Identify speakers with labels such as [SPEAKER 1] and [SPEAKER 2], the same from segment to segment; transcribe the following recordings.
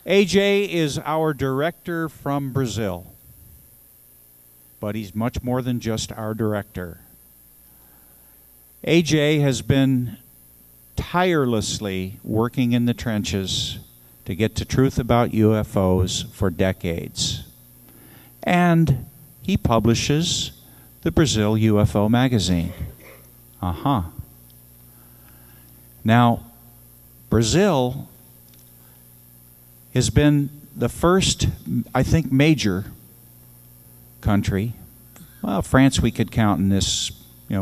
[SPEAKER 1] AJ is our director from Brazil, but he's much more than just our director. AJ has been tirelessly working in the trenches to get to truth about UFOs for decades. And he publishes the Brazil UFO magazine. Now, Brazil has been the first, I think, major country. Well, France we could count in this,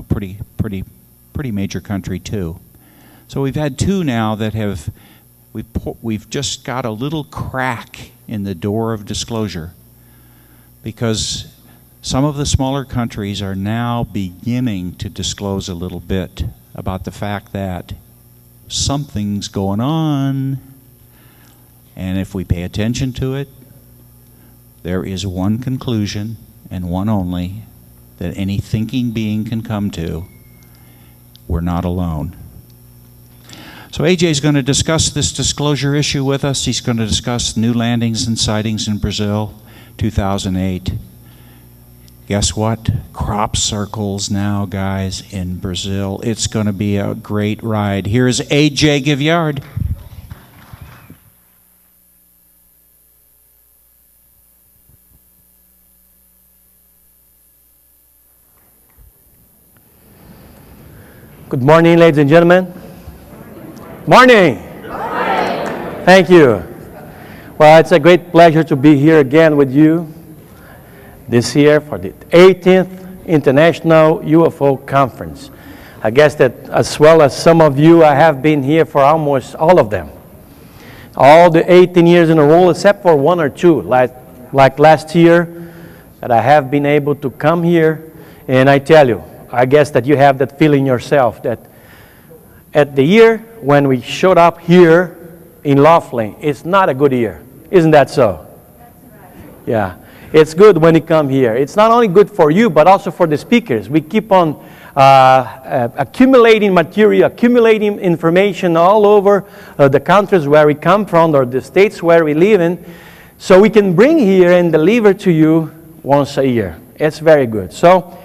[SPEAKER 1] pretty major country too. So we've had two now that have, we've just got a little crack in the door of disclosure, because some of the smaller countries are now beginning to disclose a little bit about the fact that something's going on. And if we pay attention to it, there is one conclusion, and one only, that any thinking being can come to: we're not alone. So AJ is going to discuss this disclosure issue with us. He's going to discuss new landings and sightings in Brazil, 2008. Guess what? Crop circles now, guys, in Brazil. It's going to be a great ride. Here's AJ Gevaerd.
[SPEAKER 2] Good morning, ladies and gentlemen. Morning. Thank you. Well, it's a great pleasure to be here again with you this year for the 18th International UFO Conference. I guess that as well as some of you, I have been here for almost all of them. All the 18 years in a row, except for one or two, like last year, that I have been able to come here. And I tell you, I guess that you have that feeling yourself, that at the year when we showed up here in Laughlin, it's not a good year. Isn't that so? That's right. Yeah. It's good when you come here. It's not only good for you, but also for the speakers. We keep on accumulating material, accumulating information all over the countries where we come from, or the states where we live in, so we can bring here and deliver to you once a year. It's very good. So,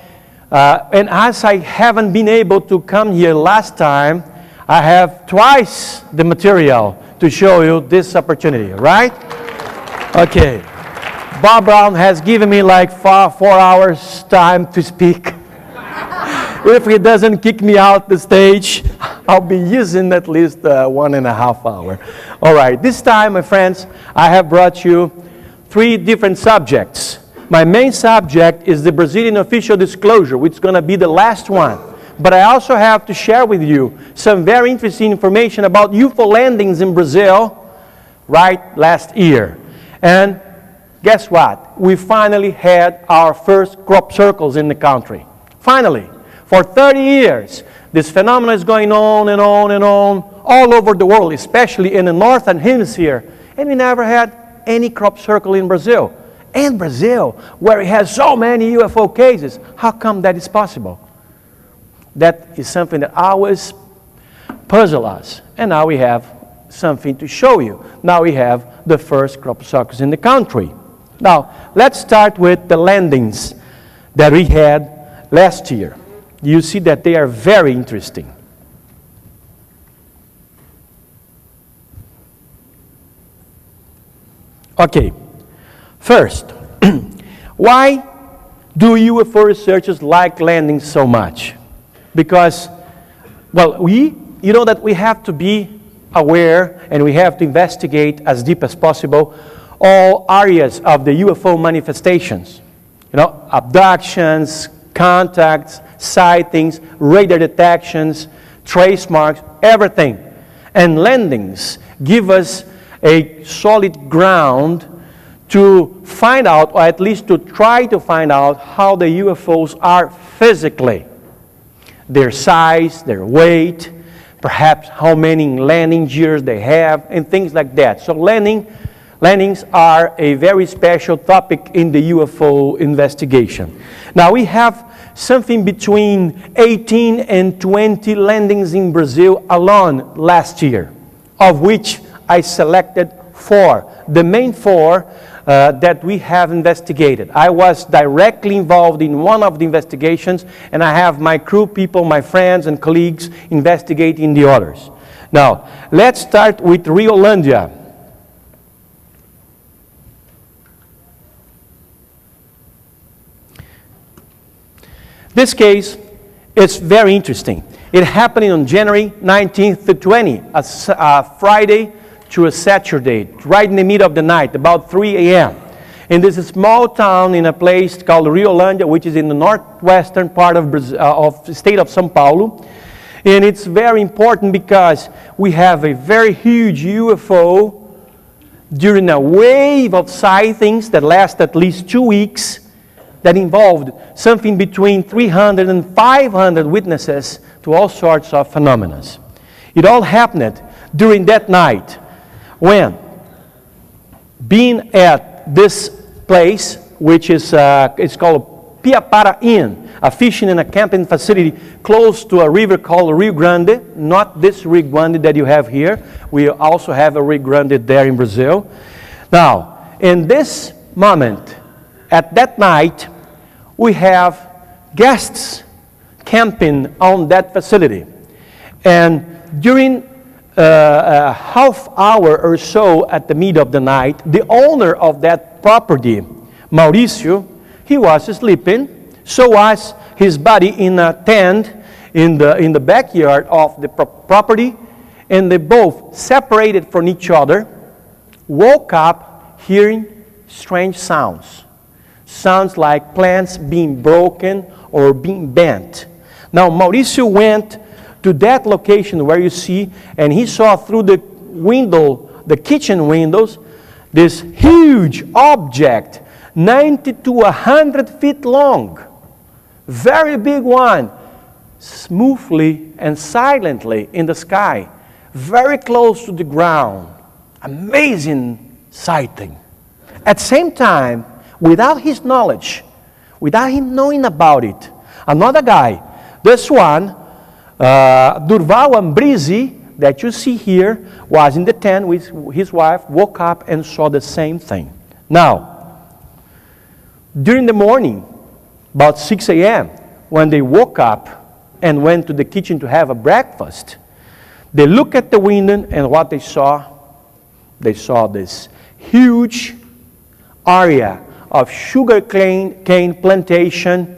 [SPEAKER 2] and as I haven't been able to come here last time, I have twice the material to show you this opportunity, right? Okay. Bob Brown has given me like 4 hours time to speak. If he doesn't kick me out the stage, I'll be using at least 1.5 hours. All right, this time, my friends, I have brought you 3 different subjects. My main subject is the Brazilian official disclosure, which is going to be the last one. But I also have to share with you some very interesting information about UFO landings in Brazil right last year. And guess what? We finally had our first crop circles in the country. Finally. For 30 years, this phenomenon is going on and on and on all over the world, especially in the northern hemisphere. And we never had any crop circle in Brazil. And Brazil, where it has so many UFO cases, how come that is possible? That is something that always puzzles us. And now we have something to show you. Now we have the first crop circles in the country. Now, let's start with the landings that we had last year. You see that they are very interesting. Okay, first, why do UFO researchers like landings so much? Because, well, you know that we have to be aware and we have to investigate as deep as possible all areas of the UFO manifestations. You know, abductions, contacts, sightings, radar detections, trace marks, everything. And landings give us a solid ground to find out, or at least to try to find out, how the UFOs are physically. Their size, their weight, perhaps how many landing gears they have, and things like that. So landings are a very special topic in the UFO investigation. Now we have something between 18 and 20 landings in Brazil alone last year, of which I selected four, the main four that we have investigated. I was directly involved in one of the investigations, and I have my crew people, my friends and colleagues investigating the others. Now, let's start with Riol&acirc. This case is very interesting. It happened on January 19th to 20th, a Friday to a Saturday, right in the middle of the night, about 3 a.m. In this small town in a place called Riol&acirc, which is in the northwestern part of the state of São Paulo. And it's very important because we have a very huge UFO during a wave of sightings that last at least 2 weeks, that involved something between 300 and 500 witnesses to all sorts of phenomena. It all happened during that night when, being at this place, which is it's called Per&iacute Inn, a fishing and a camping facility close to a river called Rio Grande, not this Rio Grande that you have here. We also have a Rio Grande there in Brazil. Now, in this moment, at that night, we have guests camping on that facility. And during a half hour or so at the middle of the night, the owner of that property, Mauricio, he was sleeping. So was his buddy in a tent in the backyard of the property. And they both separated from each other, woke up hearing strange sounds. Sounds like plants being broken or being bent. Now, Mauricio went to that location where you see, and he saw through the window, the kitchen windows, this huge object, 90 to 100 feet long, very big one, smoothly and silently in the sky, very close to the ground. Amazing sighting. At the same time, without his knowledge, without him knowing about it, another guy, this one, Durval Ambrizi, that you see here, was in the tent with his wife, woke up and saw the same thing. Now, during the morning, about 6 a.m., when they woke up and went to the kitchen to have a breakfast, they looked at the window, and what they saw this huge area of sugar cane plantation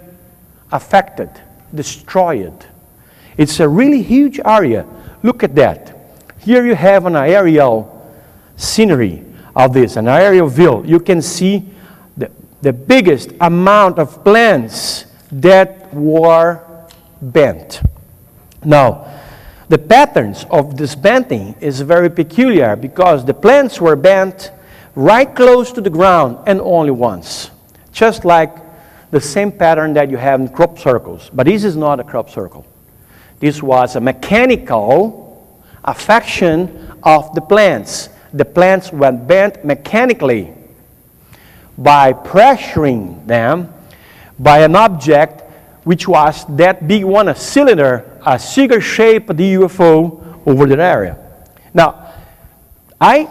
[SPEAKER 2] affected, destroyed. It's a really huge area. Look at that. Here you have an aerial scenery of this, an aerial view. You can see the biggest amount of plants that were bent. Now, the patterns of this benting is very peculiar because the plants were bent right close to the ground and only once. Just like the same pattern that you have in crop circles. But this is not a crop circle. This was a mechanical affection of the plants. The plants were bent mechanically by pressuring them by an object which was that big one, a cylinder, a cigar-shaped UFO over that area. Now, I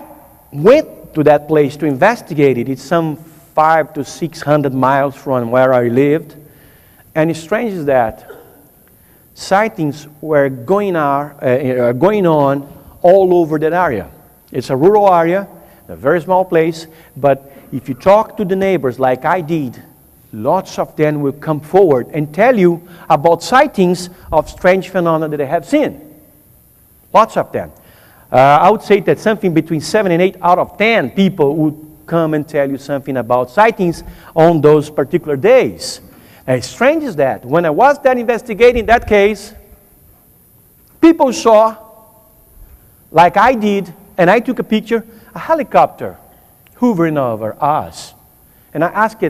[SPEAKER 2] went to that place to investigate it. It's some 500 to 600 miles from where I lived. And it's strange is that sightings were going on all over that area. It's a rural area, a very small place, but if you talk to the neighbors like I did, lots of them will come forward and tell you about sightings of strange phenomena that they have seen. Lots of them. I would say that something between 7 and 8 out of 10 people would come and tell you something about sightings on those particular days. And strange is that when I was there investigating that case, people saw, like I did, and I took a picture, a helicopter hovering over us. And I asked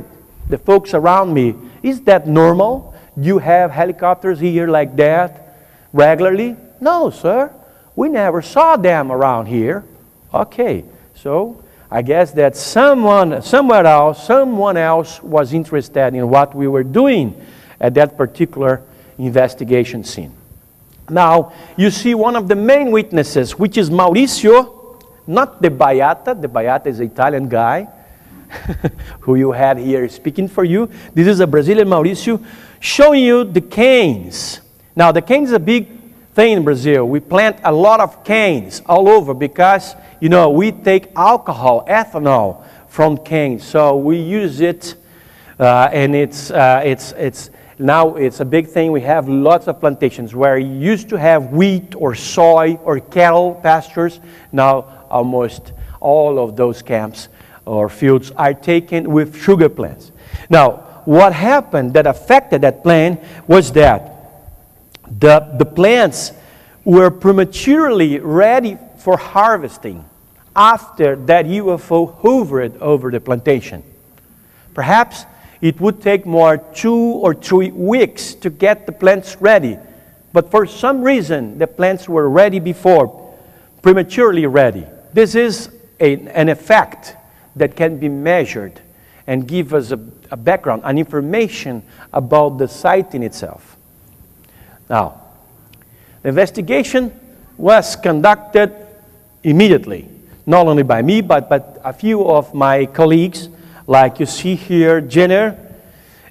[SPEAKER 2] the folks around me, is that normal? Do you have helicopters here like that regularly? No, sir. We never saw them around here. Okay, so I guess that someone else was interested in what we were doing at that particular investigation scene. Now, you see one of the main witnesses, which is Mauricio, not the Beata is an Italian guy who you had here speaking for you. This is a Brazilian Mauricio showing you the canes. Now, the cane is a big thing in Brazil. We plant a lot of canes all over because, you know, we take alcohol, ethanol from canes. So we use it, and now it's a big thing. We have lots of plantations where you used to have wheat or soy or cattle pastures. Now, almost all of those camps or fields are taken with sugar plants. Now, what happened that affected that plant was that the plants were prematurely ready for harvesting after that UFO hovered over the plantation. Perhaps it would take more 2 or 3 weeks to get the plants ready. But for some reason, the plants were ready before, prematurely ready. This is an effect that can be measured and give us a background, an information about the sighting itself. Now, the investigation was conducted immediately, not only by me, but a few of my colleagues, like you see here, Jenner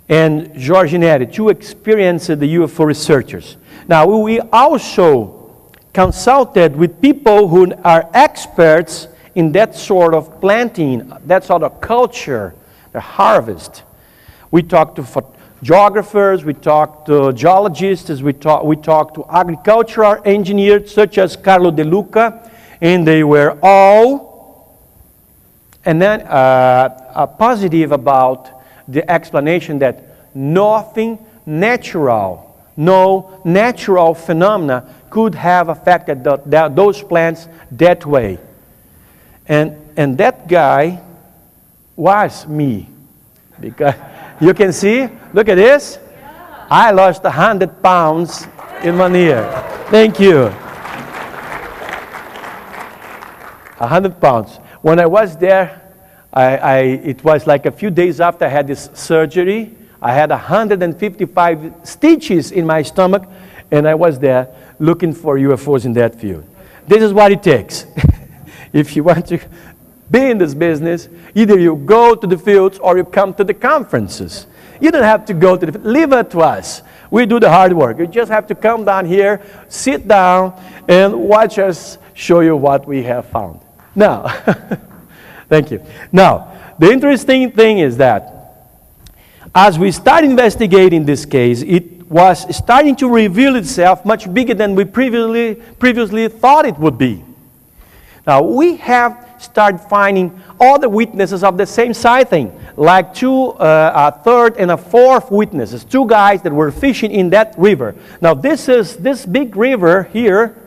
[SPEAKER 2] and Georginetti, 2 experienced UFO researchers. Now, we also consulted with people who are experts in that sort of planting, that sort of culture, the harvest. We talked to geographers, we talked to geologists, we talked to agricultural engineers such as Carlo De Luca, and they were all, and then positive about the explanation that nothing natural, no natural phenomena could have affected those plants that way. And that guy was me. Because you can see, look at this. Yeah. I lost 100 pounds in 1 year. Thank you. 100 pounds. When I was there, it was like a few days after I had this surgery. I had 155 stitches in my stomach, and I was there looking for UFOs in that field. This is what it takes. If you want to be in this business, either you go to the fields or you come to the conferences. You don't have to go to the, leave it to us. We do the hard work. You just have to come down here, sit down, and watch us show you what we have found. Now, thank you. Now, the interesting thing is that as we start investigating this case, it was starting to reveal itself much bigger than we previously thought it would be. Now, we have started finding other witnesses of the same sighting, like a third and a fourth witnesses, 2 guys that were fishing in that river. Now, this is this big river here.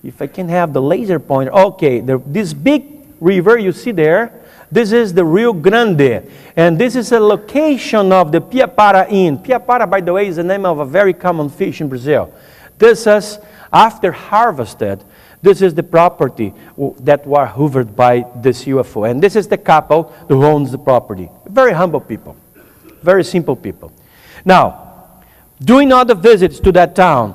[SPEAKER 2] If I can have the laser pointer. Okay, this big river you see there, this is the Rio Grande. And this is a location of the Piapara Inn. Piapara, by the way, is the name of a very common fish in Brazil. This is, after harvested, this is the property that were hoovered by this UFO. And this is the couple who owns the property. Very humble people. Very simple people. Now, doing other visits to that town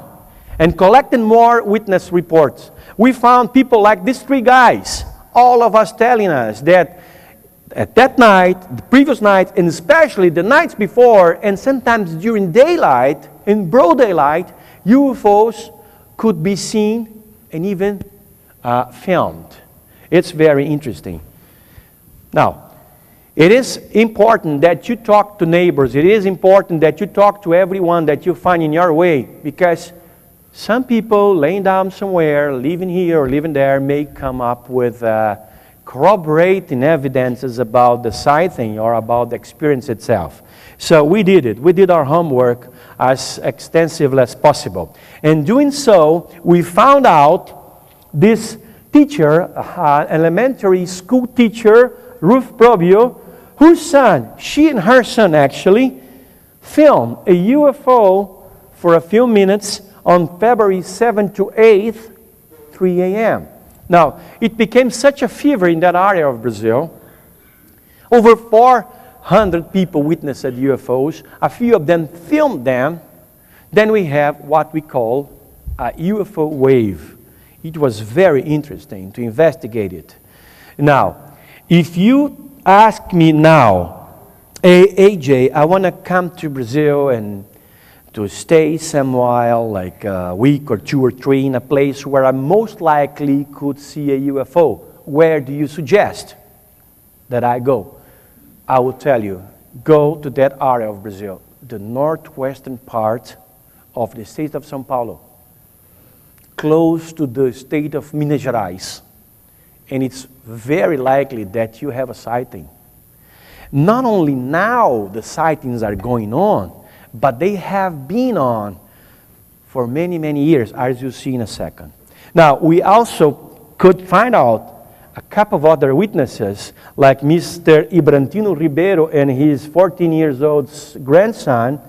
[SPEAKER 2] and collecting more witness reports, we found people like these 3 guys, all of us telling us that at that night, the previous night, and especially the nights before, and sometimes during daylight, in broad daylight, UFOs could be seen and even filmed. It's very interesting. Now, it is important that you talk to neighbors. It is important that you talk to everyone that you find in your way, because some people laying down somewhere, living here or living there, may come up with corroborating evidences about the sighting or about the experience itself. So we did it. We did our homework as extensively as possible. And doing so, we found out this teacher, elementary school teacher, Ruth Probio, whose son, she and her son actually, filmed a UFO for a few minutes on February 7th to 8th, 3 a.m. Now, it became such a fever in that area of Brazil. Over 400 people witnessed UFOs. A few of them filmed them. Then we have what we call a UFO wave. It was very interesting to investigate it. Now, if you ask me now, hey, AJ, I want to come to Brazil and to stay some while, like a week or 2 or 3, in a place where I most likely could see a UFO, where do you suggest that I go? I will tell you, go to that area of Brazil, the northwestern part of the state of São Paulo, close to the state of Minas Gerais. And it's very likely that you have a sighting. Not only now the sightings are going on, but they have been on for many, many years, as you'll see in a second. Now, we also could find out a couple of other witnesses, like Mr. Ibrantino Ribeiro and his 14-year-old grandson,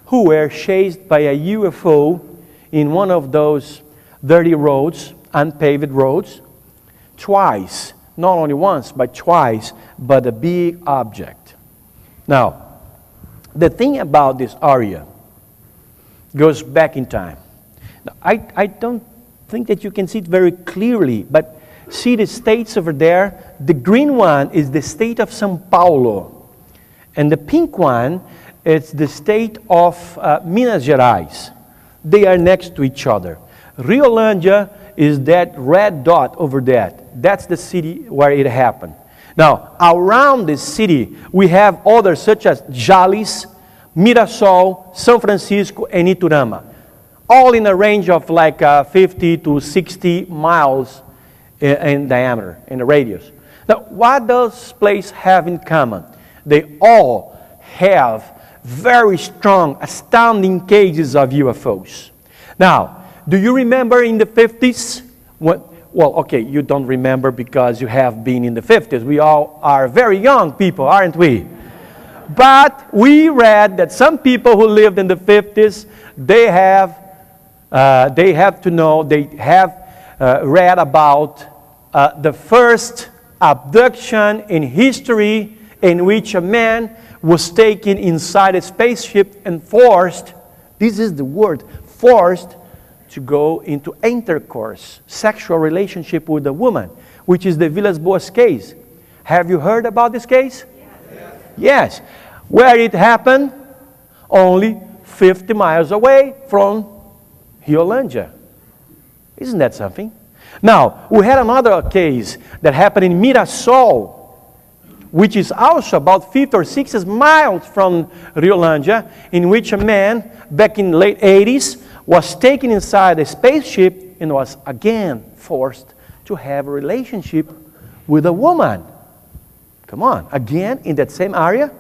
[SPEAKER 2] who were chased by a UFO in one of those dirty roads, unpaved roads, twice. Not only once, but twice, but a big object. Now, the thing about this area goes back in time. Now, I don't think that you can see it very clearly, but see the states over there? The green one is the state of São Paulo, and the pink one is the state of Minas Gerais. They are next to each other. Riol&acirc is that red dot over there. That's the city where it happened. Now, around this city, we have others such as Jales, Mirassol, São Francisco, and Iturama, all in a range of like 50 to 60 miles in diameter, in the radius. Now, what does places have in common? They all have very strong, astounding cases of UFOs. Now, do you remember in the 50s? Well, okay, you don't remember because you have been in the 50s. We all are very young people, aren't we? But we read that some people who lived in the 50s, they have read about the first abduction in history in which a man was taken inside a spaceship and forced, this is the word, forced to go into intercourse, sexual relationship with a woman, which is the Vilas Boas case. Have you heard about this case? Yes. Where it happened? Only 50 miles away from Riol&acirc. Isn't that something? Now, we had another case that happened in Mirassol, which is also about 50 or 60 miles from Riol&acirc, in which a man, back in the late 80s, was taken inside a spaceship and was again forced to have a relationship with a woman. Come on, again in that same area.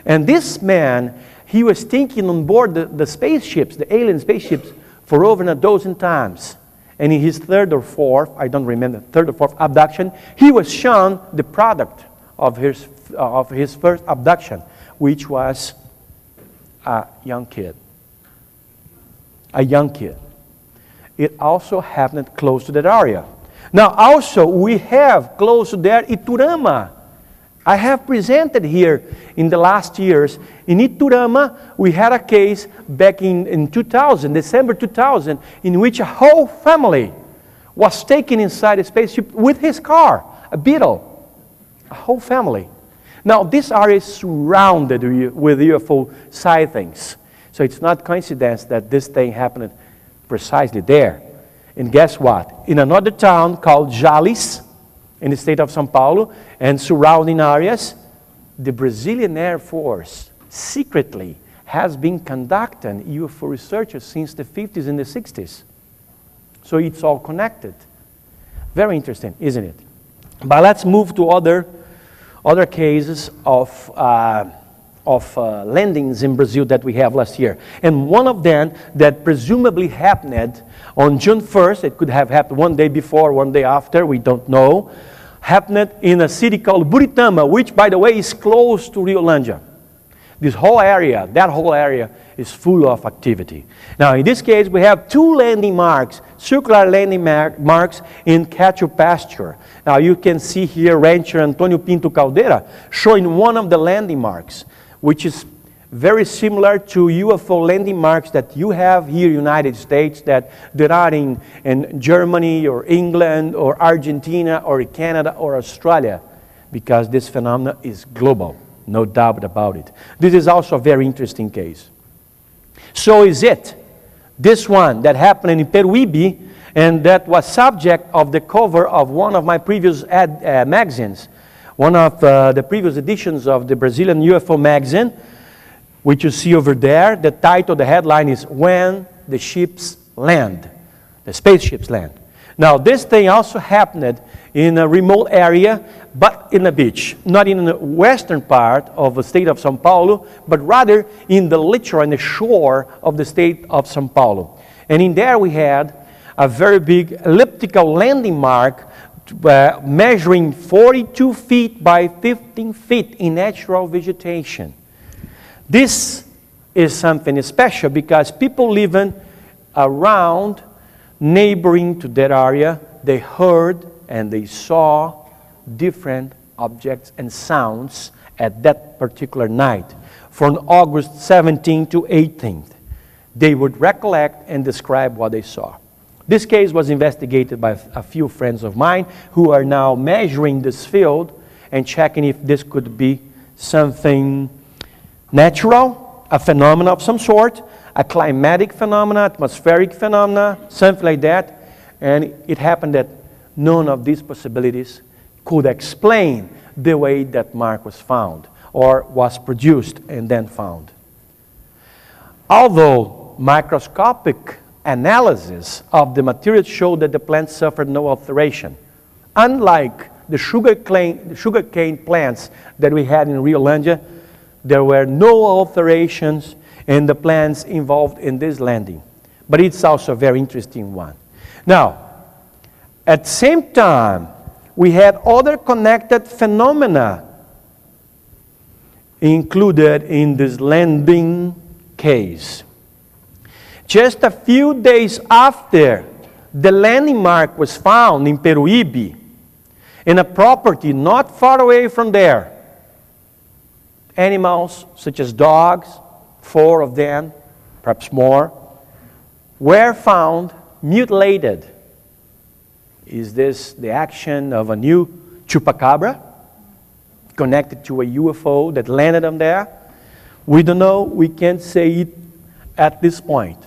[SPEAKER 2] And this man, he was taken on board the spaceships, the alien spaceships, for over a dozen times. And in his third or fourth, I don't remember, third or fourth abduction, he was shown the product of his first abduction, which was a young kid. A young kid. It also happened close to that area. Now also we have close to there Iturama. I have presented here in the last years. In Iturama we had a case back in 2000, December 2000, in which a whole family was taken inside a spaceship with his car, a Beetle. A whole family. Now this area is surrounded with UFO sightings. So it's not coincidence that this thing happened precisely there. And guess what? In another town called Jales, in the state of São Paulo, and surrounding areas, the Brazilian Air Force secretly has been conducting UFO research since the 50s and the 60s. So it's all connected. Very interesting, isn't it? But let's move to other cases of landings in Brazil that we have last year. And one of them that presumably happened on June 1st, it could have happened one day before, one day after, we don't know, happened in a city called Buritama, which, by the way, is close to Riol&acirc. This whole area, that whole area, is full of activity. Now, in this case, we have two landing marks, circular landing marks in cattle pasture. Now, you can see here Rancher Antonio Pinto Caldeira showing one of the landing marks, which is very similar to UFO landing marks that you have here in the United States, that there are in Germany or England or Argentina or Canada or Australia, because this phenomenon is global, no doubt about it. This is also a very interesting case. So is it this one that happened in Per&iacute, and that was subject of the cover of one of my previous magazines, one of the previous editions of the Brazilian UFO magazine, which you see over there. The title, the headline is "When the Ships Land," the spaceships land. Now, this thing also happened in a remote area, but in a beach, not in the western part of the state of São Paulo, but rather in the littoral, in the shore of the state of São Paulo. And in there we had a very big elliptical landing mark measuring 42 feet by 15 feet in natural vegetation. This is something special because people living around, neighboring to that area, they heard and they saw different objects and sounds at that particular night, from August 17th to 18th. They would recollect and describe what they saw. This case was investigated by a few friends of mine who are now measuring this field and checking if this could be something natural, a phenomenon of some sort, a climatic phenomena, atmospheric phenomena, something like that. And it happened that none of these possibilities could explain the way that mark was found or was produced and then found. Although microscopic analysis of the material showed that the plant suffered no alteration, unlike the sugarcane plants that we had in Riol&acirc, there were no alterations in the plants involved in this landing. But it's also a very interesting one. Now, at the same time, we had other connected phenomena included in this landing case. Just a few days after the landing mark was found in Per&iacute, in a property not far away from there, animals such as dogs, 4 of them, perhaps more, were found mutilated. Is this the action of a new chupacabra connected to a UFO that landed on there? We don't know. We can't say it at this point.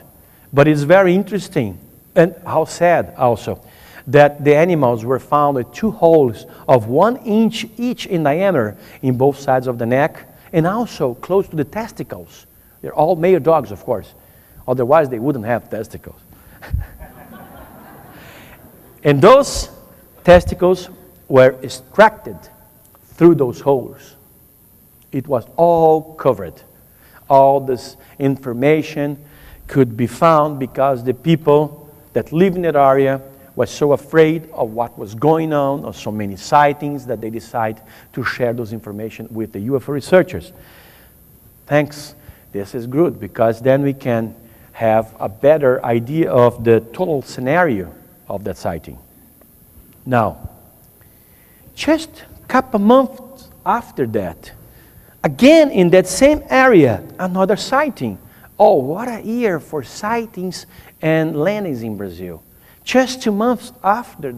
[SPEAKER 2] But it's very interesting, and how sad also, that the animals were found with 2 holes of 1 inch each in diameter in both sides of the neck, and also close to the testicles. They're all male dogs, of course. Otherwise, they wouldn't have testicles. And those testicles were extracted through those holes. It was all covered. All this information could be found because the people that live in that area were so afraid of what was going on, of so many sightings, that they decided to share those information with the UFO researchers. Thanks. This is good because then we can have a better idea of the total scenario of that sighting. Now, just a couple months after that, again in that same area, another sighting. Oh, what a year for sightings and landings in Brazil. Just 2 months after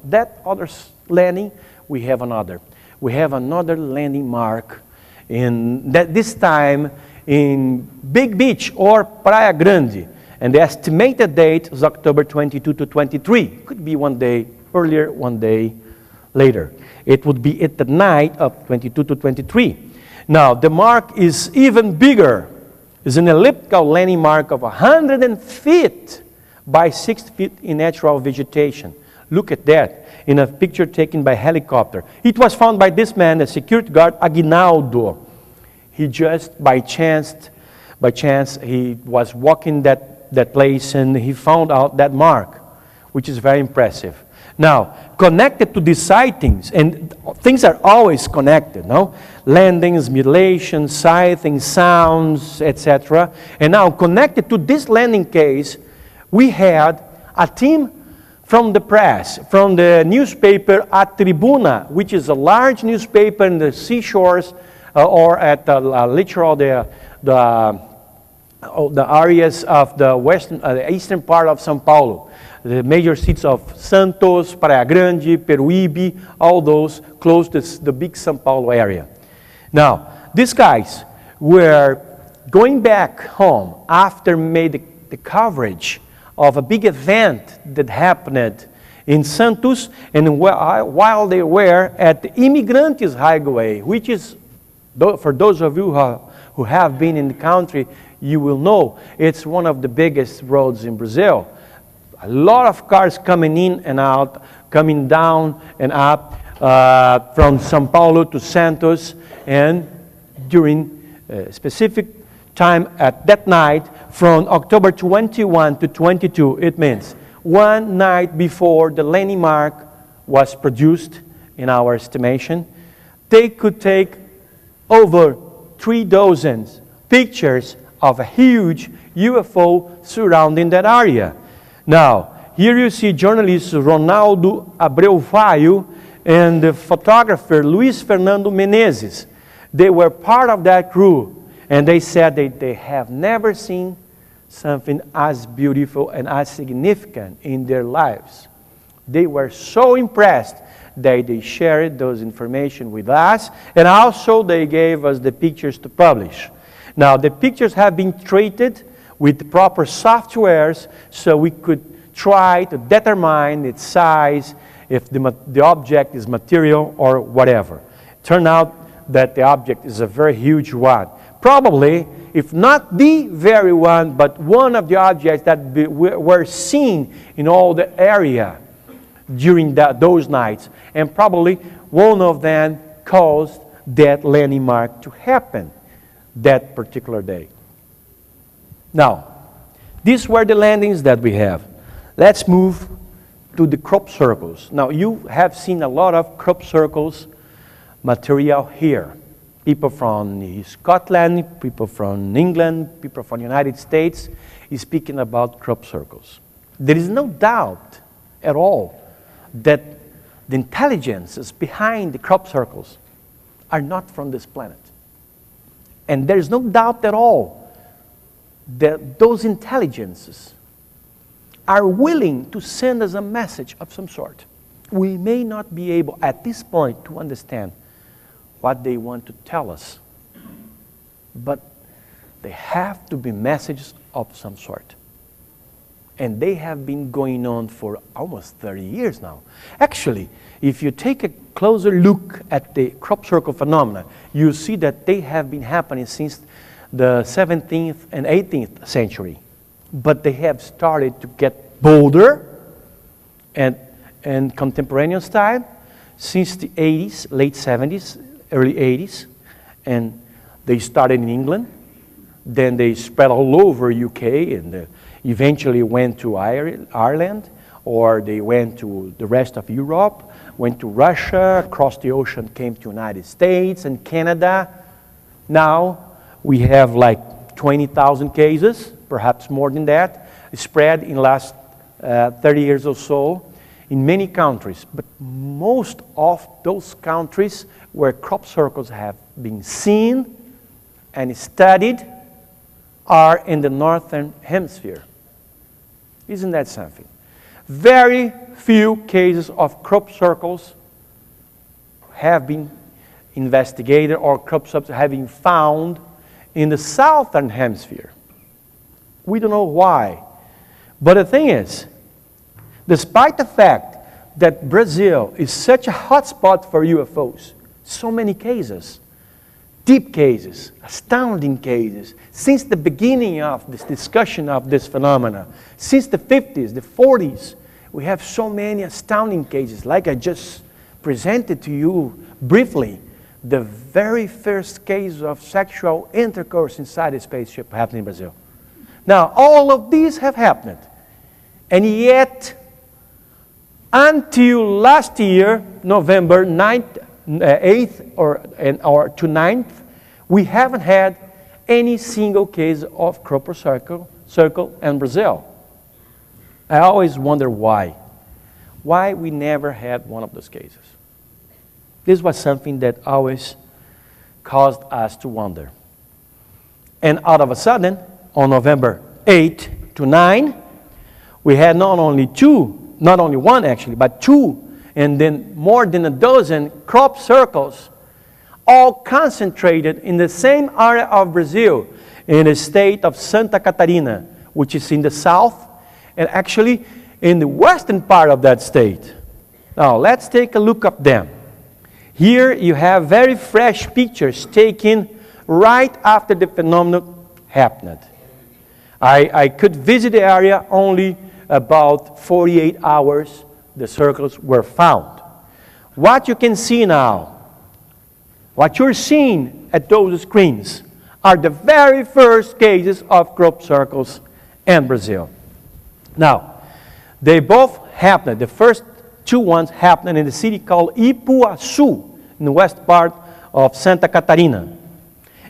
[SPEAKER 2] that other landing, we have another. We have another landing mark, this time in Big Beach or Praia Grande. And the estimated date is October 22 to 23. Could be one day earlier, one day later. It would be at the night of 22 to 23. Now, the mark is even bigger. It's an elliptical landing mark of 100 feet by 6 feet in natural vegetation. Look at that in a picture taken by helicopter. It was found by this man, the security guard, Aguinaldo. He just, by chance, he was walking that place and he found out that mark, which is very impressive. Now, connected to these sightings, and things are always connected, no? Landings, mutilation, sightings, sounds, etc. And now, connected to this landing case, we had a team from the press, from the newspaper A Tribuna, which is a large newspaper in the seashores or at literal the areas of the the eastern part of São Paulo, the major cities of Santos, Praia Grande, Peruíbe, all those close to the big São Paulo area. Now, these guys were going back home after made the coverage of a big event that happened in Santos, and while they were at the Imigrantes Highway, which is, for those of you who have been in the country, you will know it's one of the biggest roads in Brazil. A lot of cars coming in and out, coming down and up from São Paulo to Santos, and during a specific time at that night, from October 21 to 22, it means one night before the landmark was produced, in our estimation, they could take over 3 dozen pictures of a huge UFO surrounding that area. Now, here you see journalist Ronaldo Abreu Vaio and the photographer Luis Fernando Menezes. They were part of that crew, and they said that they have never seen something as beautiful and as significant in their lives. They were so impressed that they shared those information with us, and also they gave us the pictures to publish. Now, the pictures have been treated with proper softwares so we could try to determine its size, if the object is material or whatever. Turned out that the object is a very huge one. Probably, if not the very one, but one of the objects that were seen in all the area during those nights. And probably one of them caused that landmark to happen that particular day. Now, these were the landings that we have. Let's move to the crop circles. Now, you have seen a lot of crop circles material here. People from Scotland, people from England, people from the United States is speaking about crop circles. There is no doubt at all that the intelligences behind the crop circles are not from this planet. And there is no doubt at all that those intelligences are willing to send us a message of some sort. We may not be able at this point to understand what they want to tell us, but they have to be messages of some sort. And they have been going on for almost 30 years now. Actually, if you take a closer look at the crop circle phenomena, you see that they have been happening since the 17th and 18th century. But they have started to get bolder and contemporaneous time since the 80s, late 70s, early 80s. And they started in England. Then they spread all over UK and eventually went to Ireland, or they went to the rest of Europe, went to Russia, across the ocean, came to the United States and Canada. Now we have like 20,000 cases, perhaps more than that, spread in the last 30 years or so in many countries. But most of those countries where crop circles have been seen and studied are in the northern hemisphere. Isn't that something? Very few cases of crop circles have been investigated or crop circles have been found in the southern hemisphere. We don't know why. But the thing is, despite the fact that Brazil is such a hotspot for UFOs, so many cases, deep cases, astounding cases, since the beginning of this discussion of this phenomena, since the 50s, the 40s, we have so many astounding cases, like I just presented to you briefly, the very first case of sexual intercourse inside a spaceship happened in Brazil. Now, all of these have happened, and yet, until last year, November 8th or to 9th, we haven't had any single case of crop circle in Brazil. I always wonder why. Why we never had one of those cases. This was something that always caused us to wonder. And out of a sudden, on November 8 to 9, we had not only one actually, but two, and then more than a dozen crop circles, all concentrated in the same area of Brazil, in the state of Santa Catarina, which is in the south, and actually in the western part of that state. Now, let's take a look at them. Here you have very fresh pictures taken right after the phenomenon happened. I could visit the area only about 48 hours. The circles were found. What you can see now, what you're seeing at those screens, are the very first cases of crop circles in Brazil. Now, they both happened. The first two ones happened in the city called Ipuaçu, in the west part of Santa Catarina.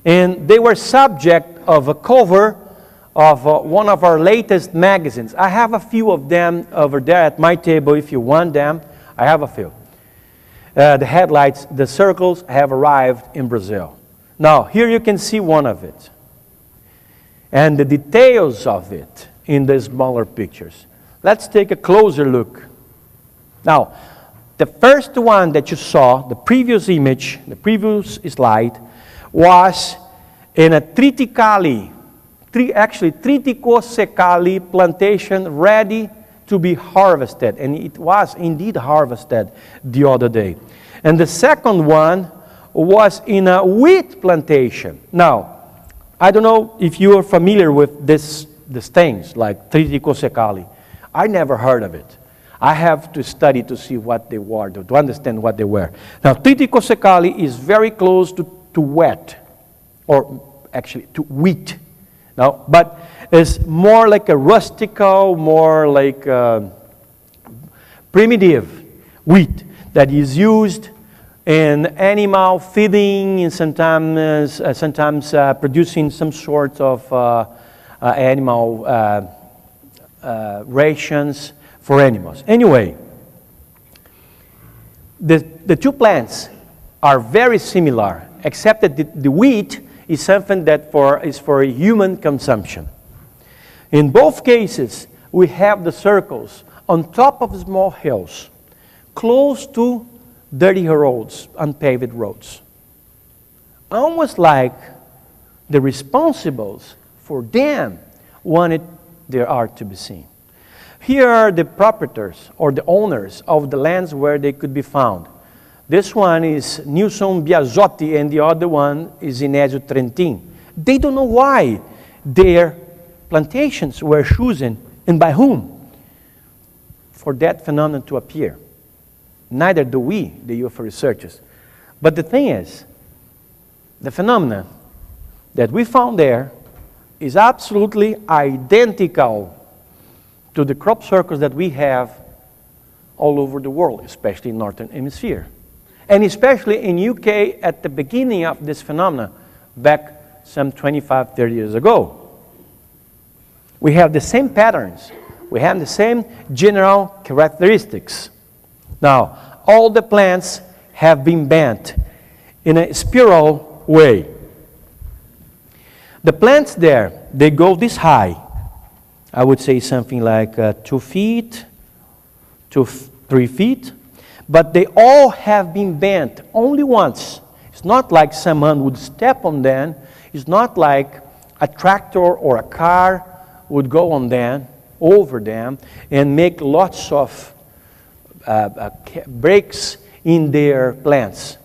[SPEAKER 2] And they were subject of a cover of one of our latest magazines. I have a few of them over there at my table if you want them. I have a few. The headlights, the circles have arrived in Brazil. Now, here you can see one of it. And the details of it in the smaller pictures. Let's take a closer look. Now, the first one that you saw, the previous image, the previous slide, was in a triticale, triticosecale plantation ready to be harvested. And it was indeed harvested the other day. And the second one was in a wheat plantation. Now, I don't know if you are familiar with these things like triticosecale. I never heard of it. I have to study to see what they were, to understand what they were. Now, triticosecale is very close to wheat, or actually to wheat. Now, but it's more like a rustical, more like primitive wheat that is used in animal feeding and sometimes producing some sort of animal rations for animals. Anyway, the two plants are very similar, except that the wheat is something that is for human consumption. In both cases, we have the circles on top of small hills, close to dirty roads, unpaved roads. Almost like the responsibles for them wanted their art to be seen. Here are the proprietors or the owners of the lands where they could be found. This one is Nilson Biasotti and the other one is Inésio Trentin. They don't know why their plantations were chosen and by whom for that phenomenon to appear. Neither do we, the UFO researchers. But the thing is, the phenomena that we found there is absolutely identical to the crop circles that we have all over the world, especially in Northern Hemisphere. And especially in UK at the beginning of this phenomena, back some 25, 30 years ago. We have the same patterns. We have the same general characteristics. Now, all the plants have been bent in a spiral way. The plants there, they go this high. I would say something like 2 feet to 3 feet. But they all have been bent only once. It's not like someone would step on them. It's not like a tractor or a car would go on them, over them, and make lots of breaks in their plants.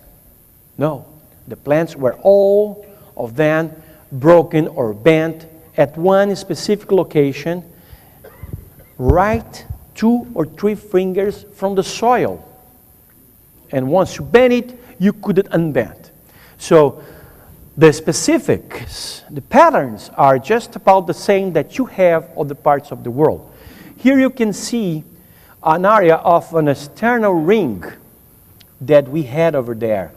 [SPEAKER 2] No, the plants were all of them broken or bent at one specific location, right 2 or 3 fingers from the soil. And once you bend it, you couldn't unbend. So the specifics, the patterns are just about the same that you have on the parts of the world. Here you can see an area of an external ring that we had over there,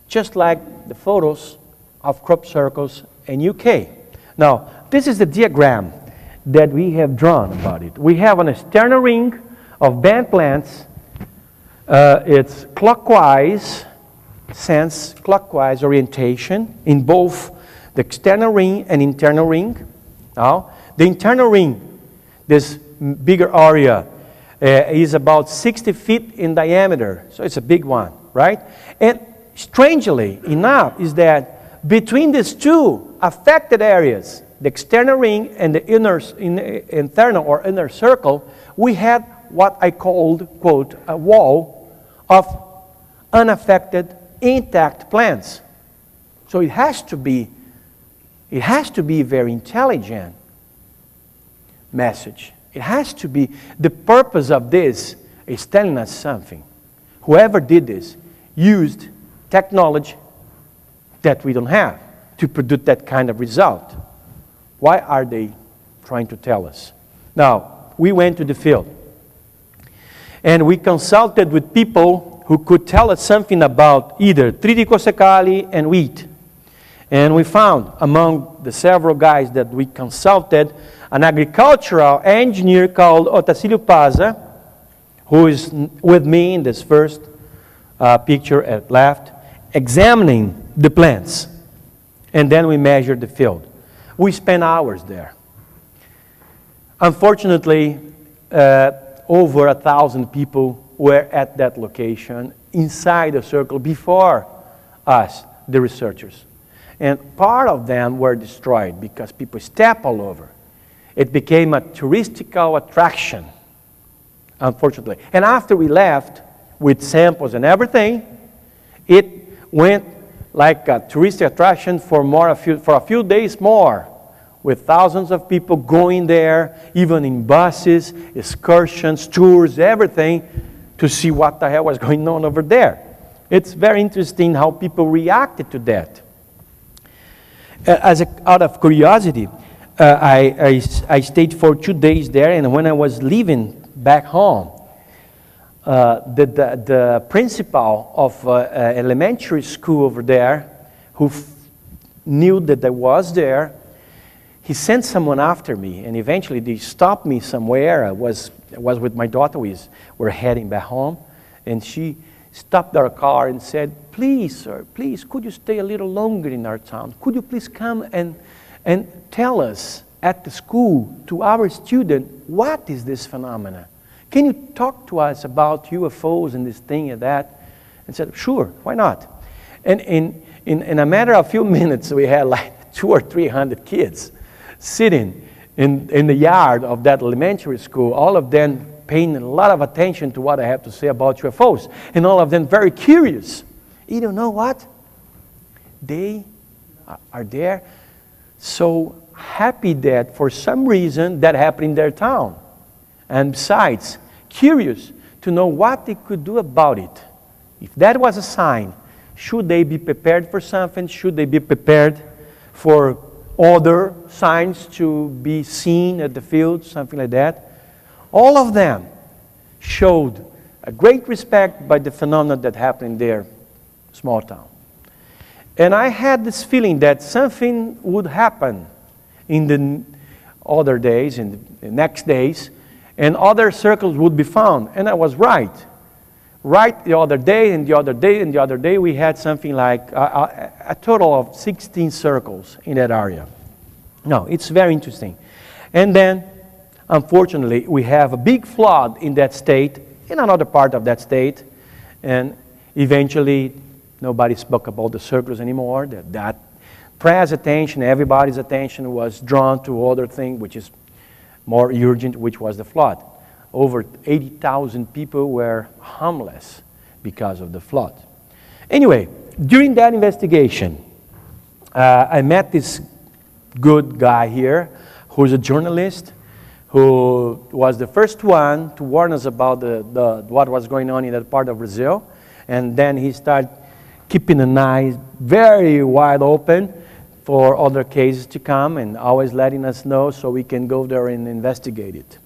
[SPEAKER 2] just like the photos of crop circles in UK. Now, this is the diagram that we have drawn about it. We have an external ring of bent plants. It's clockwise sense clockwise orientation in both the external ring and internal ring. Now, the internal ring, this bigger area, is about 60 feet in diameter, so it's a big one, right? And strangely enough is that between these two affected areas, the external ring and the internal or inner circle, we had what I called, quote, a wall of unaffected, intact plants. So it has to be a very intelligent message. It has to be, the purpose of this is telling us something. Whoever did this used technology that we don't have to produce that kind of result. Why are they trying to tell us? Now, we went to the field and we consulted with people who could tell us something about either triticosecali and wheat. And we found among the several guys that we consulted an agricultural engineer called Otacílio Paza, who is with me in this first picture at left, examining the plants. And then we measured the field. We spent hours there. Unfortunately, over 1,000 people were at that location inside the circle before us, the researchers. And part of them were destroyed because people step all over. It became a touristical attraction, unfortunately. And after we left with samples and everything, it went like a touristic attraction for a few days more, with thousands of people going there, even in buses, excursions, tours, everything, to see what the hell was going on over there. It's very interesting how people reacted to that. Out of curiosity, I stayed for 2 days there, and when I was leaving back home, the principal of elementary school over there, who knew that I was there, he sent someone after me, and eventually they stopped me somewhere. I was with my daughter. We were heading back home, and she stopped our car and said, "Please, sir, please, could you stay a little longer in our town? Could you please come and tell us at the school, to our student, what is this phenomena? Can you talk to us about UFOs and this thing and that?" And said, "Sure, why not?" And in a matter of a few minutes, we had like 200 or 300 kids sitting in the yard of that elementary school, all of them paying a lot of attention to what I have to say about UFOs, and all of them very curious. You don't know what? They are there so happy that for some reason that happened in their town. And besides, curious to know what they could do about it. If that was a sign, should they be prepared for something? Should they be prepared for other signs to be seen at the field, something like that? All of them showed a great respect by the phenomena that happened in their small town. And I had this feeling that something would happen in the other days, in the next days, and other circles would be found. And I was right. Right the other day, and the other day, and the other day, we had something like a total of 16 circles in that area. No, it's very interesting. And then, unfortunately, we have a big flood in that state, in another part of that state, and eventually nobody spoke about the circles anymore. That press attention, everybody's attention was drawn to other thing, which is more urgent, which was the flood. Over 80,000 people were homeless because of the flood. Anyway, during that investigation, I met this good guy here, who's a journalist, who was the first one to warn us about what was going on in that part of Brazil. And then he started keeping an eye very wide open for other cases to come, and always letting us know so we can go there and investigate it.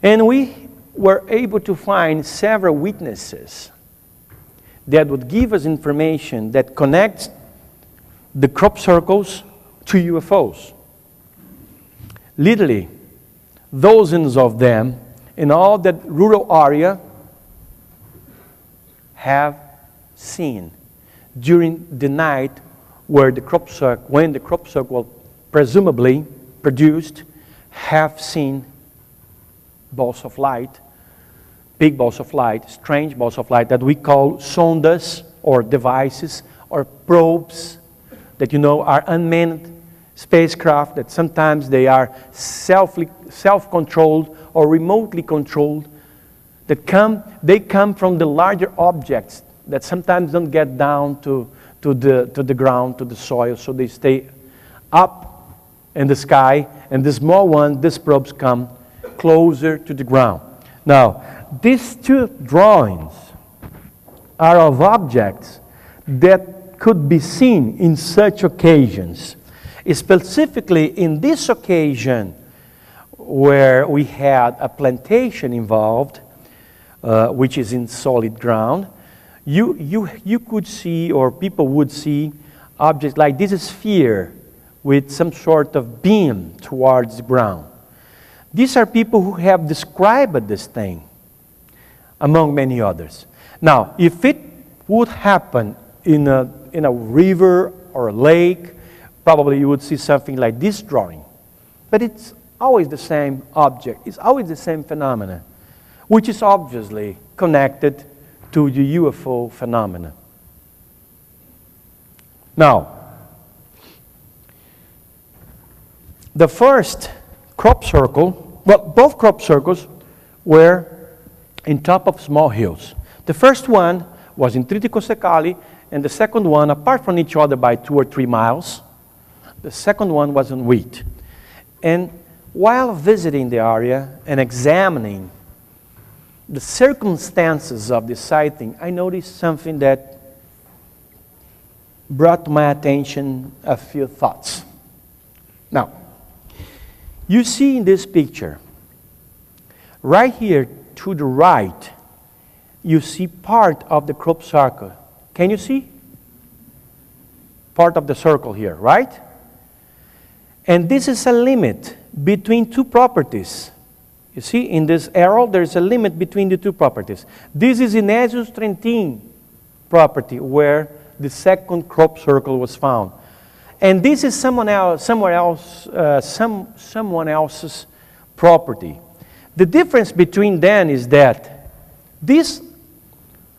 [SPEAKER 2] And we were able to find several witnesses that would give us information that connects the crop circles to UFOs. Literally, dozens of them in all that rural area have seen during the night when the crop circle was presumably produced, have seen balls of light, big balls of light, strange balls of light that we call sondas or devices or probes that are unmanned spacecraft that sometimes they are self-controlled or remotely controlled. They come from the larger objects that sometimes don't get down to the ground, to the soil, so they stay up in the sky, and the small one, these probes come closer to the ground. Now, these two drawings are of objects that could be seen in such occasions. Specifically in this occasion where we had a plantation involved, which is in solid ground, you could see, or people would see, objects like this sphere with some sort of beam towards the ground. These are people who have described this thing, among many others. Now, if it would happen in a river or a lake, probably you would see something like this drawing. But it's always the same object. It's always the same phenomena, which is obviously connected to the UFO phenomena. Now, the first crop circle, well, both crop circles were in top of small hills. The first one was in Triticosecali, and the second one, apart from each other by 2 or 3 miles, the second one was in wheat. And while visiting the area and examining the circumstances of the sighting, I noticed something that brought to my attention a few thoughts. Now, you see in this picture, right here to the right, you see part of the crop circle. Can you see? Part of the circle here, right? And this is a limit between two properties. You see, in this arrow, there's a limit between the two properties. This is Ignatius Trentin property, where the second crop circle was found. And this is someone else's property. The difference between them is that this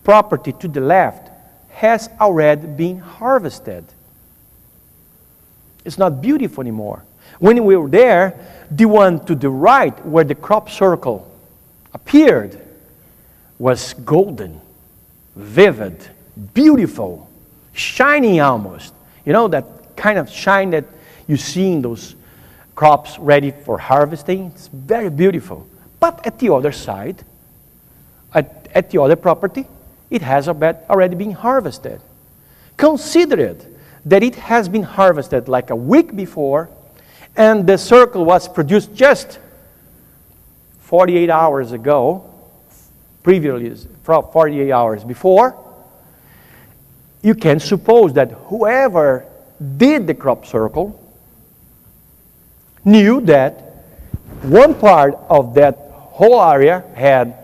[SPEAKER 2] property to the left has already been harvested. It's not beautiful anymore. When we were there, the one to the right, where the crop circle appeared, was golden, vivid, beautiful, shining almost. You know, that kind of shine that you see in those crops ready for harvesting. It's very beautiful. But at the other side, at the other property, it has already been harvested. Consider it that it has been harvested like a week before, and the circle was produced just 48 hours ago, previously 48 hours before. You can suppose that whoever did the crop circle knew that one part of that whole area had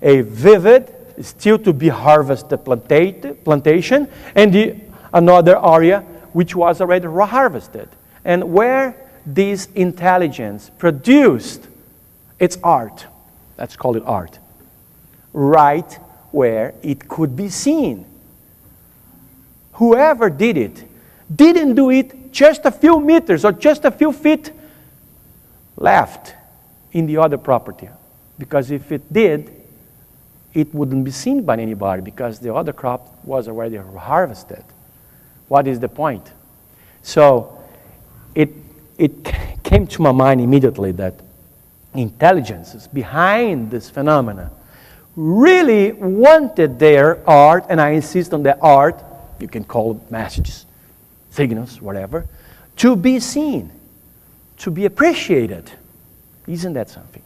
[SPEAKER 2] a vivid, still to be harvested plantation, and another area which was already harvested. And where this intelligence produced its art, let's call it art, right where it could be seen. Whoever did it didn't do it just a few meters or just a few feet left in the other property. Because if it did, it wouldn't be seen by anybody because the other crop was already harvested. What is the point? So it came to my mind immediately that intelligences behind this phenomena really wanted their art, and I insist on that art, you can call it messages, signals, whatever, to be seen, to be appreciated. Isn't that something?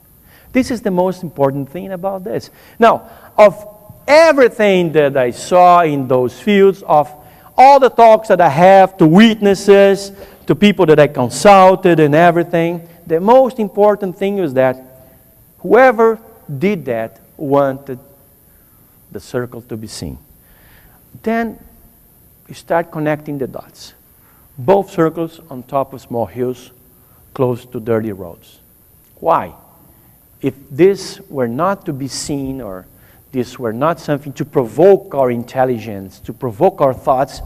[SPEAKER 2] This is the most important thing about this. Now, of everything that I saw in those fields, of all the talks that I have to witnesses, to people that I consulted and everything, the most important thing is that whoever did that wanted the circle to be seen. Then you start connecting the dots. Both circles on top of small hills, close to dirty roads. Why? If this were not to be seen, or this were not something to provoke our intelligence, to provoke our thoughts,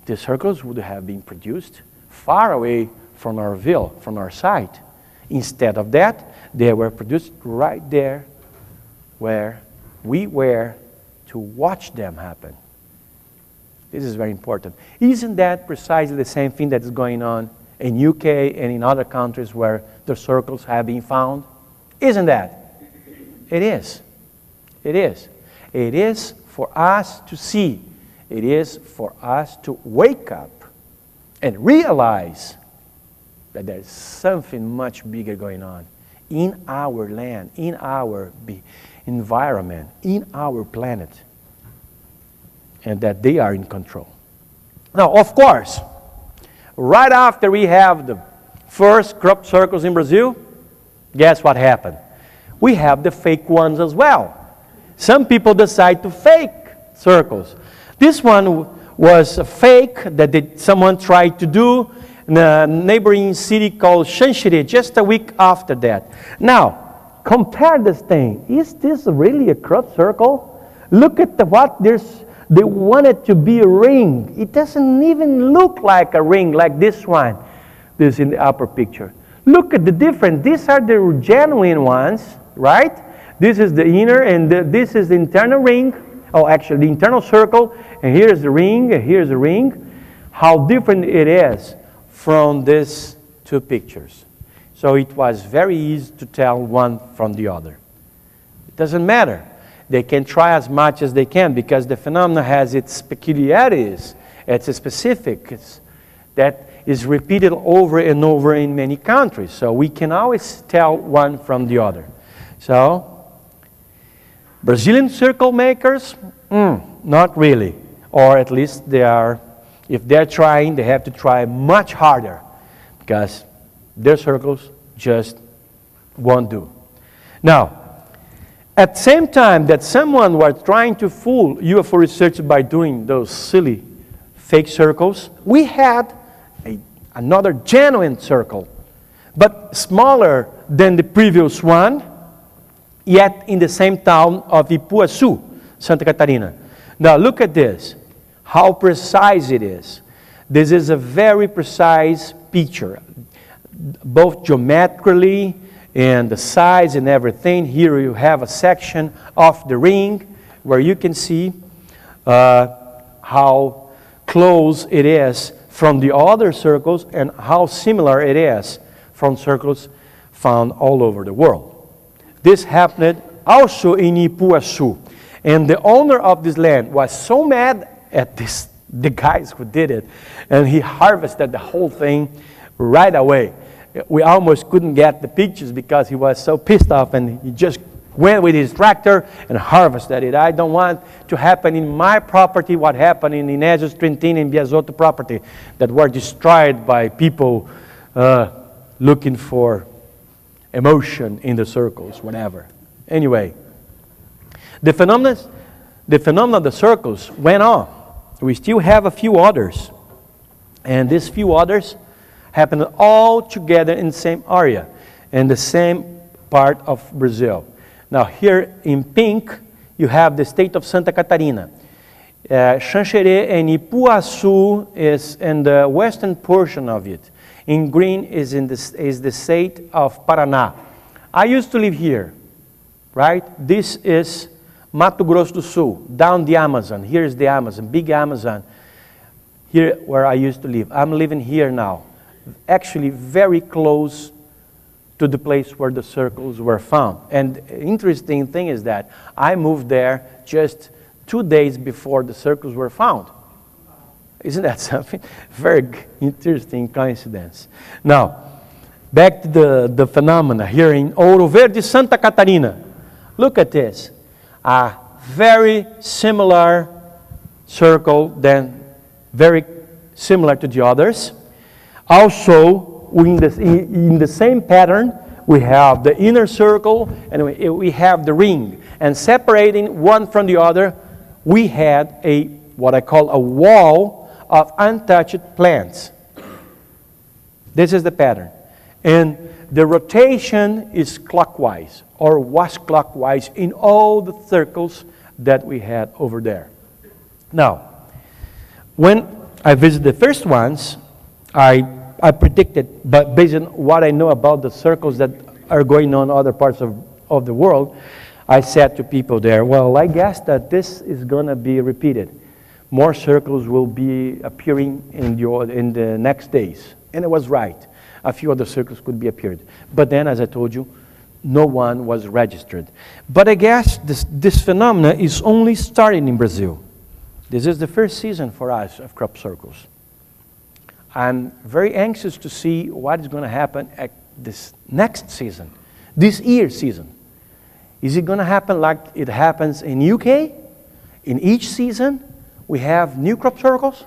[SPEAKER 2] the circles would have been produced far away from our view, from our sight. Instead of that, they were produced right there where we were to watch them happen. This is very important. Isn't that precisely the same thing that is going on in UK and in other countries where the circles have been found? Isn't that? It is. It is. It is for us to see. It is for us to wake up and realize that there's something much bigger going on in our land, in our environment, in our planet, and that they are in control. Now, of course, right after we have the first crop circles in Brazil, guess what happened? We have the fake ones as well. Some people decide to fake circles. This one was a fake that someone tried to do in a neighboring city called Xanxerê just a week after that. Now, compare this thing. Is this really a crop circle? Look at they want it to be a ring. It doesn't even look like a ring like this one. This in the upper picture. Look at the difference. These are the genuine ones, right? This is the inner, and this is the internal ring. Oh, actually, the internal circle, and here's the ring, and here's the ring. How different it is from these two pictures. So it was very easy to tell one from the other. It doesn't matter. They can try as much as they can because the phenomena has its peculiarities. It's specific. That is repeated over and over in many countries. So we can always tell one from the other. So, Brazilian circle makers? Not really. Or at least they are, if they're trying, they have to try much harder because their circles just won't do. Now, at the same time that someone was trying to fool UFO researchers by doing those silly fake circles, we had another genuine circle, but smaller than the previous one, yet in the same town of Ipuaçu, Santa Catarina. Now look at this, how precise it is. This is a very precise picture, both geometrically and the size and everything. Here you have a section of the ring where you can see how close it is from the other circles and how similar it is from circles found all over the world. This happened also in Ipuaçu. And the owner of this land was so mad at the guys who did it, and he harvested the whole thing right away. We almost couldn't get the pictures because he was so pissed off, and he just went with his tractor and harvested it. I don't want to happen in my property what happened in Inésios, Trentin, and Biasotto property that were destroyed by people looking for emotion in the circles, whatever. Anyway, the phenomena of the circles went on. We still have a few others. And these few others happened all together in the same area, in the same part of Brazil. Now here in pink, you have the state of Santa Catarina. Xanxerê and Ipuaçu is in the western portion of it. In green is the state of Paraná. I used to live here, right? This is Mato Grosso do Sul, down the Amazon. Here is the Amazon, big Amazon. Here where I used to live. I'm living here now. Actually very close to the place where the circles were found. And the interesting thing is that I moved there just 2 days before the circles were found. Isn't that something? Very interesting coincidence. Now, back to the phenomena here in Ouro Verde, Santa Catarina. Look at this. A very similar circle, then very similar to the others. Also, in the same pattern, we have the inner circle and we have the ring. And separating one from the other, we had what I call a wall of untouched plants. This is the pattern. And the rotation is clockwise, or was clockwise in all the circles that we had over there. Now, when I visited the first ones, I predicted, but based on what I know about the circles that are going on in other parts of the world, I said to people there, well, I guess that this is going to be repeated. More circles will be appearing in the next days. And it was right. A few other circles could be appeared. But then, as I told you, no one was registered. But I guess this phenomena is only starting in Brazil. This is the first season for us of crop circles. I'm very anxious to see what is going to happen at this next season, this year's season. Is it going to happen like it happens in UK? In each season, we have new crop circles?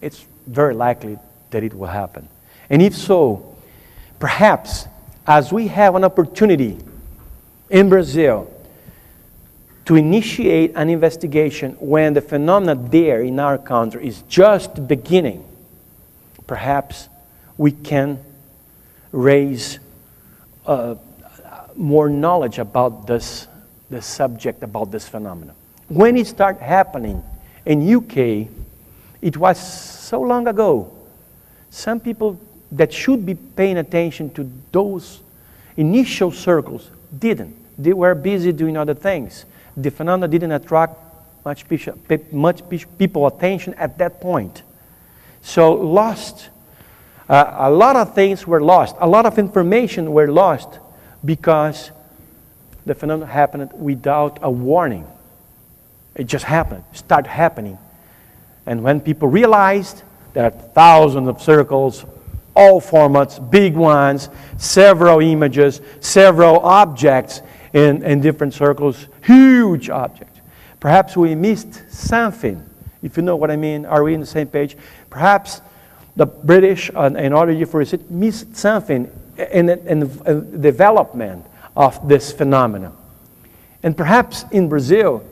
[SPEAKER 2] It's very likely that it will happen. And if so, perhaps as we have an opportunity in Brazil to initiate an investigation when the phenomena there in our country is just beginning, perhaps we can raise more knowledge about the subject, about this phenomenon. When it started happening in UK, it was so long ago. Some people that should be paying attention to those initial circles didn't. They were busy doing other things. The phenomena didn't attract much people attention at that point. So a lot of things were lost. A lot of information were lost because the phenomenon happened without a warning. It just happened, started happening. And when people realized there are thousands of circles, all formats, big ones, several images, several objects in different circles, huge objects. Perhaps we missed something. If you know what I mean, are we on the same page? Perhaps the British and other UFOs missed something in the development of this phenomenon. And perhaps in Brazil,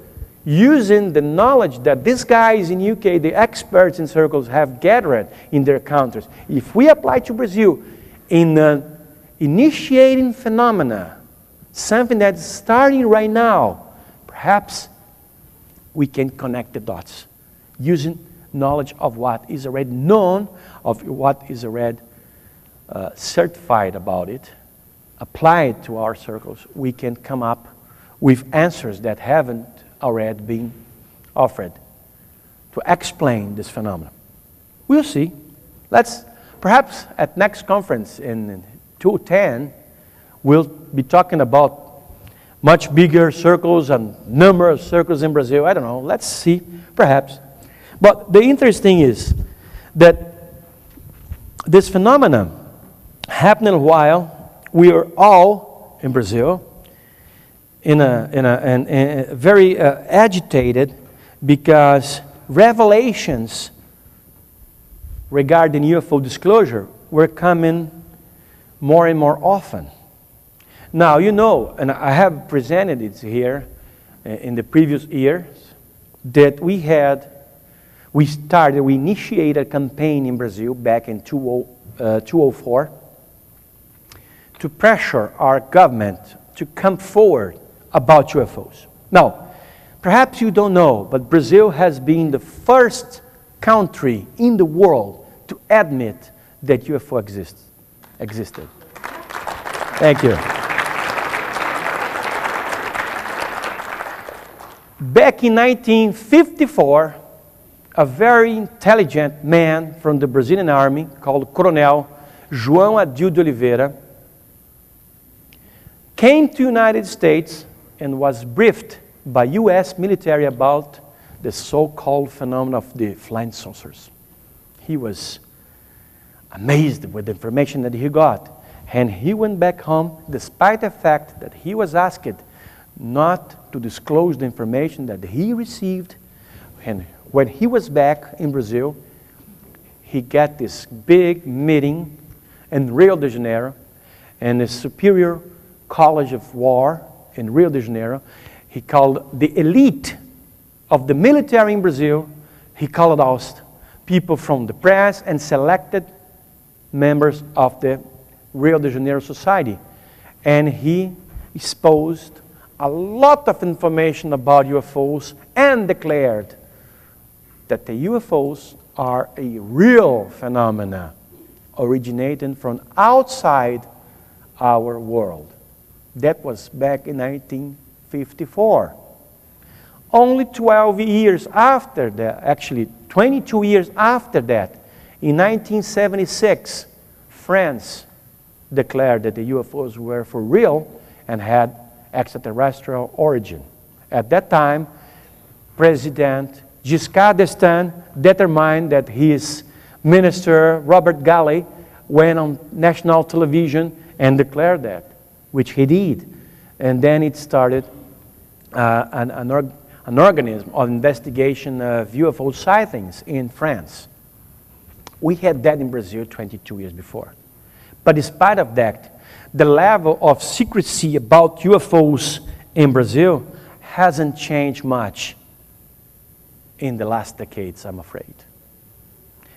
[SPEAKER 2] using the knowledge that these guys in UK, the experts in circles, have gathered in their countries, if we apply to Brazil in initiating phenomena, something that's starting right now, perhaps we can connect the dots using knowledge of what is already known, of what is already certified about it, applied to our circles. We can come up with answers that haven't already been offered to explain this phenomenon. We'll see. Let's perhaps at next conference in 2010, we'll be talking about much bigger circles and number of circles in Brazil. I don't know. Let's see, perhaps. But the interesting is that this phenomenon happened while we are all in Brazil in a very agitated, because revelations regarding UFO disclosure were coming more and more often. Now, you know, and I have presented it here in the previous years, that we initiated a campaign in Brazil back in 2004 to pressure our government to come forward about UFOs. Now, perhaps you don't know, but Brazil has been the first country in the world to admit that UFO existed. Thank you. Back in 1954, a very intelligent man from the Brazilian army called Coronel João de Oliveira came to the United States and was briefed by U.S. military about the so-called phenomenon of the flying saucers. He was amazed with the information that he got, and he went back home despite the fact that he was asked not to disclose the information that he received. And when he was back in Brazil, he got this big meeting in Rio de Janeiro, and the Superior College of War in Rio de Janeiro. He called the elite of the military in Brazil, he called us people from the press and selected members of the Rio de Janeiro Society. And he exposed a lot of information about UFOs and declared that the UFOs are a real phenomena originating from outside our world. That was back in 1954. Only 12 years after that, actually 22 years after that, in 1976, France declared that the UFOs were for real and had extraterrestrial origin. At that time, President Giscard d'Estaing determined that his minister, Robert Galli, went on national television and declared that, which he did. And then it started an organism of investigation of UFO sightings in France. We had that in Brazil 22 years before. But despite of that, the level of secrecy about UFOs in Brazil hasn't changed much in the last decades, I'm afraid.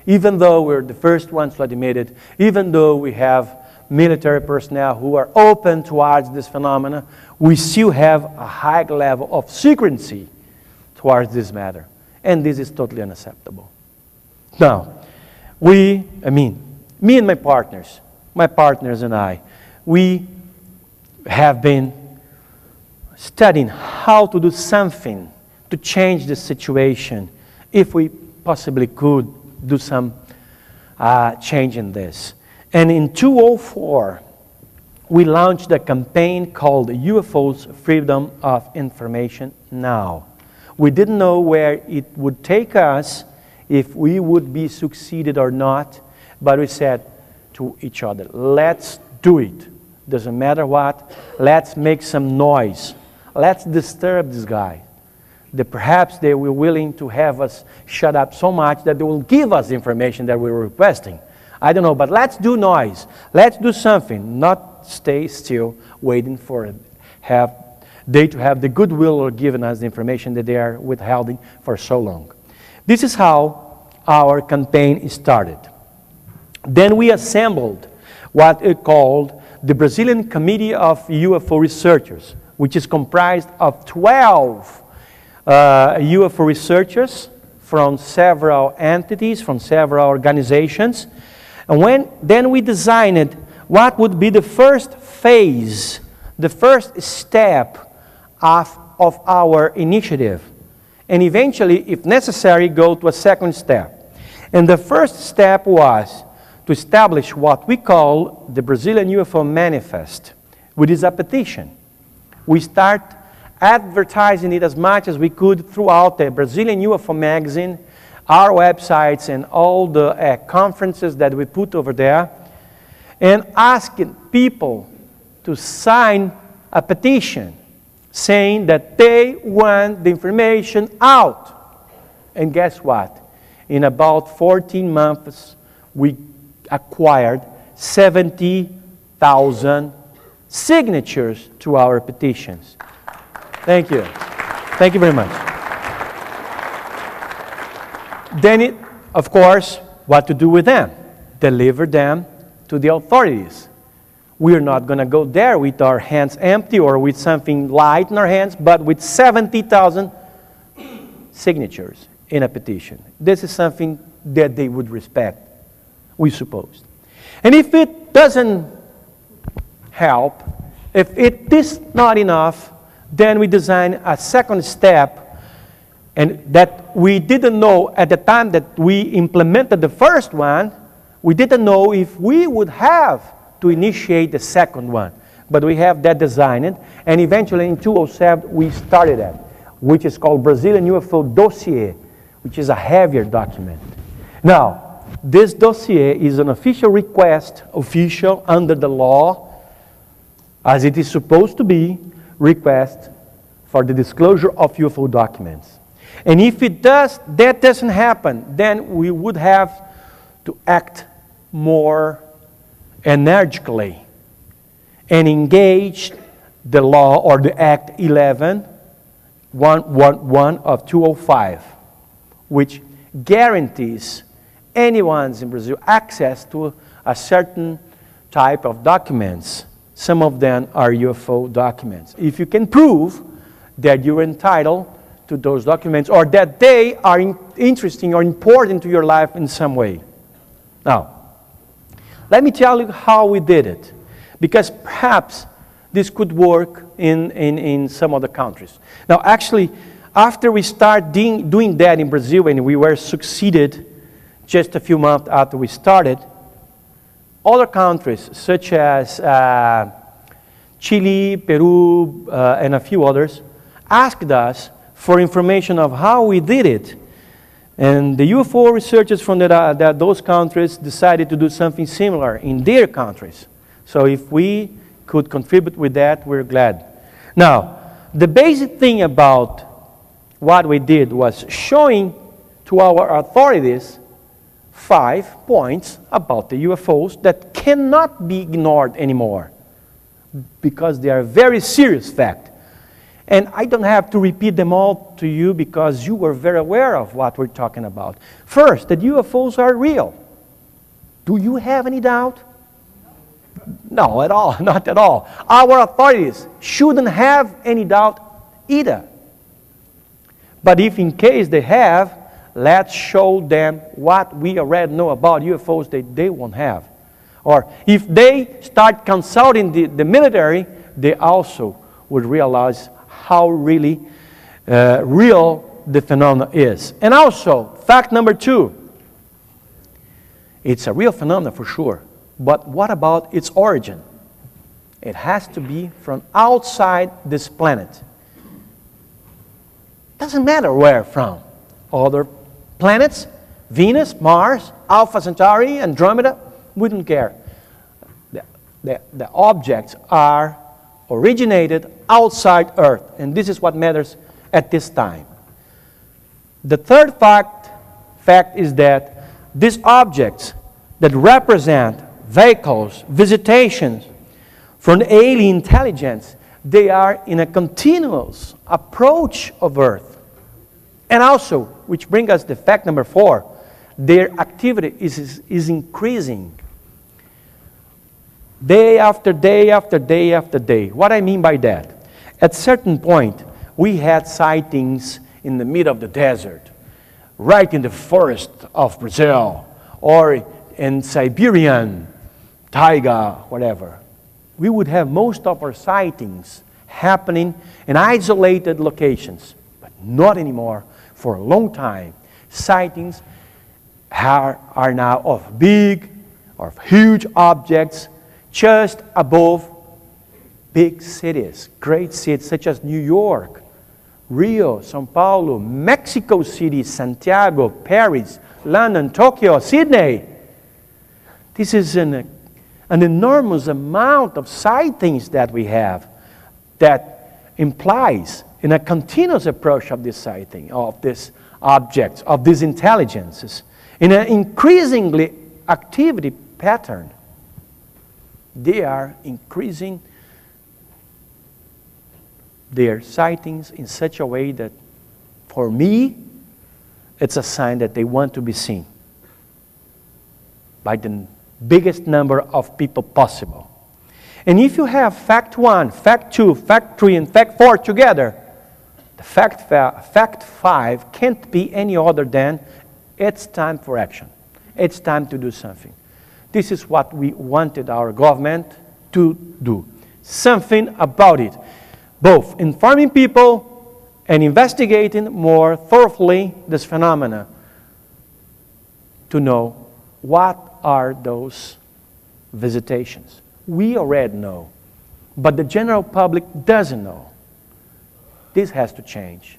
[SPEAKER 2] Even though we're the first ones to admit it, even though we have military personnel who are open towards this phenomena, we still have a high level of secrecy towards this matter. And this is totally unacceptable. Now, me and my partners and I, we have been studying how to do something to change the situation, if we possibly could do some change in this. And in 2004, we launched a campaign called UFOs Freedom of Information Now. We didn't know where it would take us, if we would be succeeded or not, but we said to each other, let's do it. Doesn't matter what, let's make some noise. Let's disturb this guy. Perhaps they were willing to have us shut up so much that they will give us the information that we were requesting. I don't know, but let's do noise. Let's do something, not stay still waiting for they to have the goodwill of giving us the information that they are withholding for so long. This is how our campaign started. Then we assembled what is called the Brazilian Committee of UFO Researchers, which is comprised of 12 UFO researchers from several entities, from several organizations. And then we designed what would be the first phase, the first step of our initiative. And eventually, if necessary, go to a second step. And the first step was to establish what we call the Brazilian UFO Manifest, which is a petition. We start advertising it as much as we could throughout the Brazilian UFO magazine, our websites, and all the conferences that we put over there, and asking people to sign a petition saying that they want the information out. And guess what? In about 14 months, we acquired 70,000 signatures to our petitions. Thank you. Thank you very much. Then, of course, what to do with them? Deliver them to the authorities. We are not going to go there with our hands empty or with something light in our hands, but with 70,000 signatures in a petition. This is something that they would respect, we suppose. And if it doesn't help, if it is not enough, then we design a second step, and that we didn't know at the time that we implemented the first one, we didn't know if we would have to initiate the second one. But we have that designed, and eventually in 2007 we started that, which is called Brazilian UFO Dossier, which is a heavier document. Now, this dossier is an official request, official under the law, as it is supposed to be, request for the disclosure of UFO documents. And if that doesn't happen, then we would have to act more energically and engage the law or the Act 11-111 of 2005, which guarantees anyone's in Brazil access to a certain type of documents. Some of them are UFO documents. If you can prove that you're entitled to those documents or that they are interesting or important to your life in some way. Now, let me tell you how we did it, because perhaps this could work in some other countries. Now, actually, after we started doing that in Brazil, and we were succeeded just a few months after we started, other countries such as Chile, Peru, and a few others asked us for information of how we did it. And the UFO researchers from those countries decided to do something similar in their countries. So if we could contribute with that, we're glad. Now, the basic thing about what we did was showing to our authorities 5 points about the UFOs that cannot be ignored anymore, because they are a very serious fact. And I don't have to repeat them all to you because you were very aware of what we're talking about. First, that UFOs are real. Do you have any doubt? No, at all, not at all. Our authorities shouldn't have any doubt either. But if in case they have, let's show them what we already know about UFOs that they won't have. Or if they start consulting the military, they also would realize how really real the phenomena is. And also, fact number 2, it's a real phenomenon for sure, but what about its origin? It has to be from outside this planet. Doesn't matter where from. Other planets, Venus, Mars, Alpha Centauri, Andromeda, we don't care. The objects are originated outside Earth, and this is what matters at this time. The third fact is that these objects that represent vehicles, visitations from alien intelligence, they are in a continuous approach of Earth. And also, which brings us to fact number 4, their activity is increasing. Day after day after day after day. What I mean by that? At a certain point, we had sightings in the middle of the desert, right in the forest of Brazil, or in Siberian taiga, whatever. We would have most of our sightings happening in isolated locations, but not anymore. For a long time, sightings are now of big or huge objects just above big cities, great cities such as New York, Rio, São Paulo, Mexico City, Santiago, Paris, London, Tokyo, Sydney. This is an enormous amount of sightings that we have that implies in a continuous approach of this sighting, of these objects, of these intelligences, in an increasingly activity pattern. They are increasing their sightings in such a way that, for me, it's a sign that they want to be seen by the biggest number of people possible. And if you have fact 1, fact 2, fact 3, and fact 4 together, the fact 5 can't be any other than it's time for action. It's time to do something. This is what we wanted our government to do. Something about it. Both informing people and investigating more thoroughly this phenomena to know what are those visitations. We already know, but the general public doesn't know. This has to change.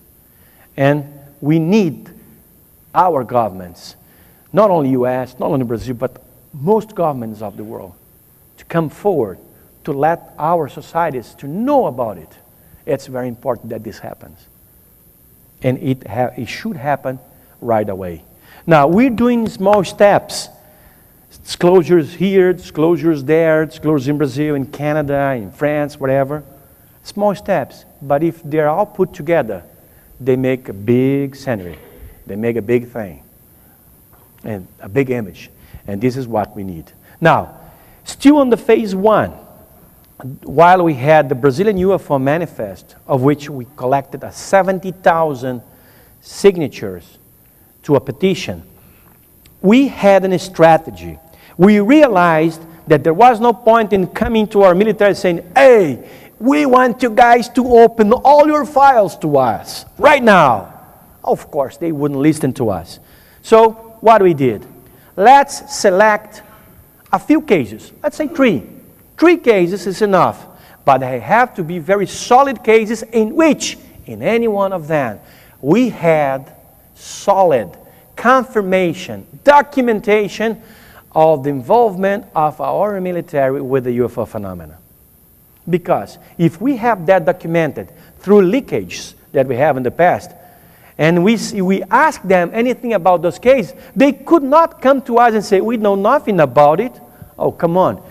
[SPEAKER 2] And we need our governments, not only US, not only Brazil, but most governments of the world, to come forward to let our societies to know about it. It's very important that this happens. And it should happen right away. Now, we're doing small steps. Disclosures here, disclosures there, disclosures in Brazil, in Canada, in France, whatever. Small steps. But if they're all put together, they make a big scenery. They make a big thing. and a big image. And this is what we need. Now, still on the phase 1, while we had the Brazilian UFO Manifest, of which we collected 70,000 signatures to a petition, we had a strategy. We realized that there was no point in coming to our military saying, hey, we want you guys to open all your files to us right now. Of course, they wouldn't listen to us. So what we did, let's select a few cases. Let's say 3. 3 cases is enough, but they have to be very solid cases in which, in any one of them, we had solid confirmation, documentation of the involvement of our military with the UFO phenomena. Because if we have that documented through leakages that we have in the past, and we ask them anything about those cases, they could not come to us and say, we know nothing about it. Oh, come on.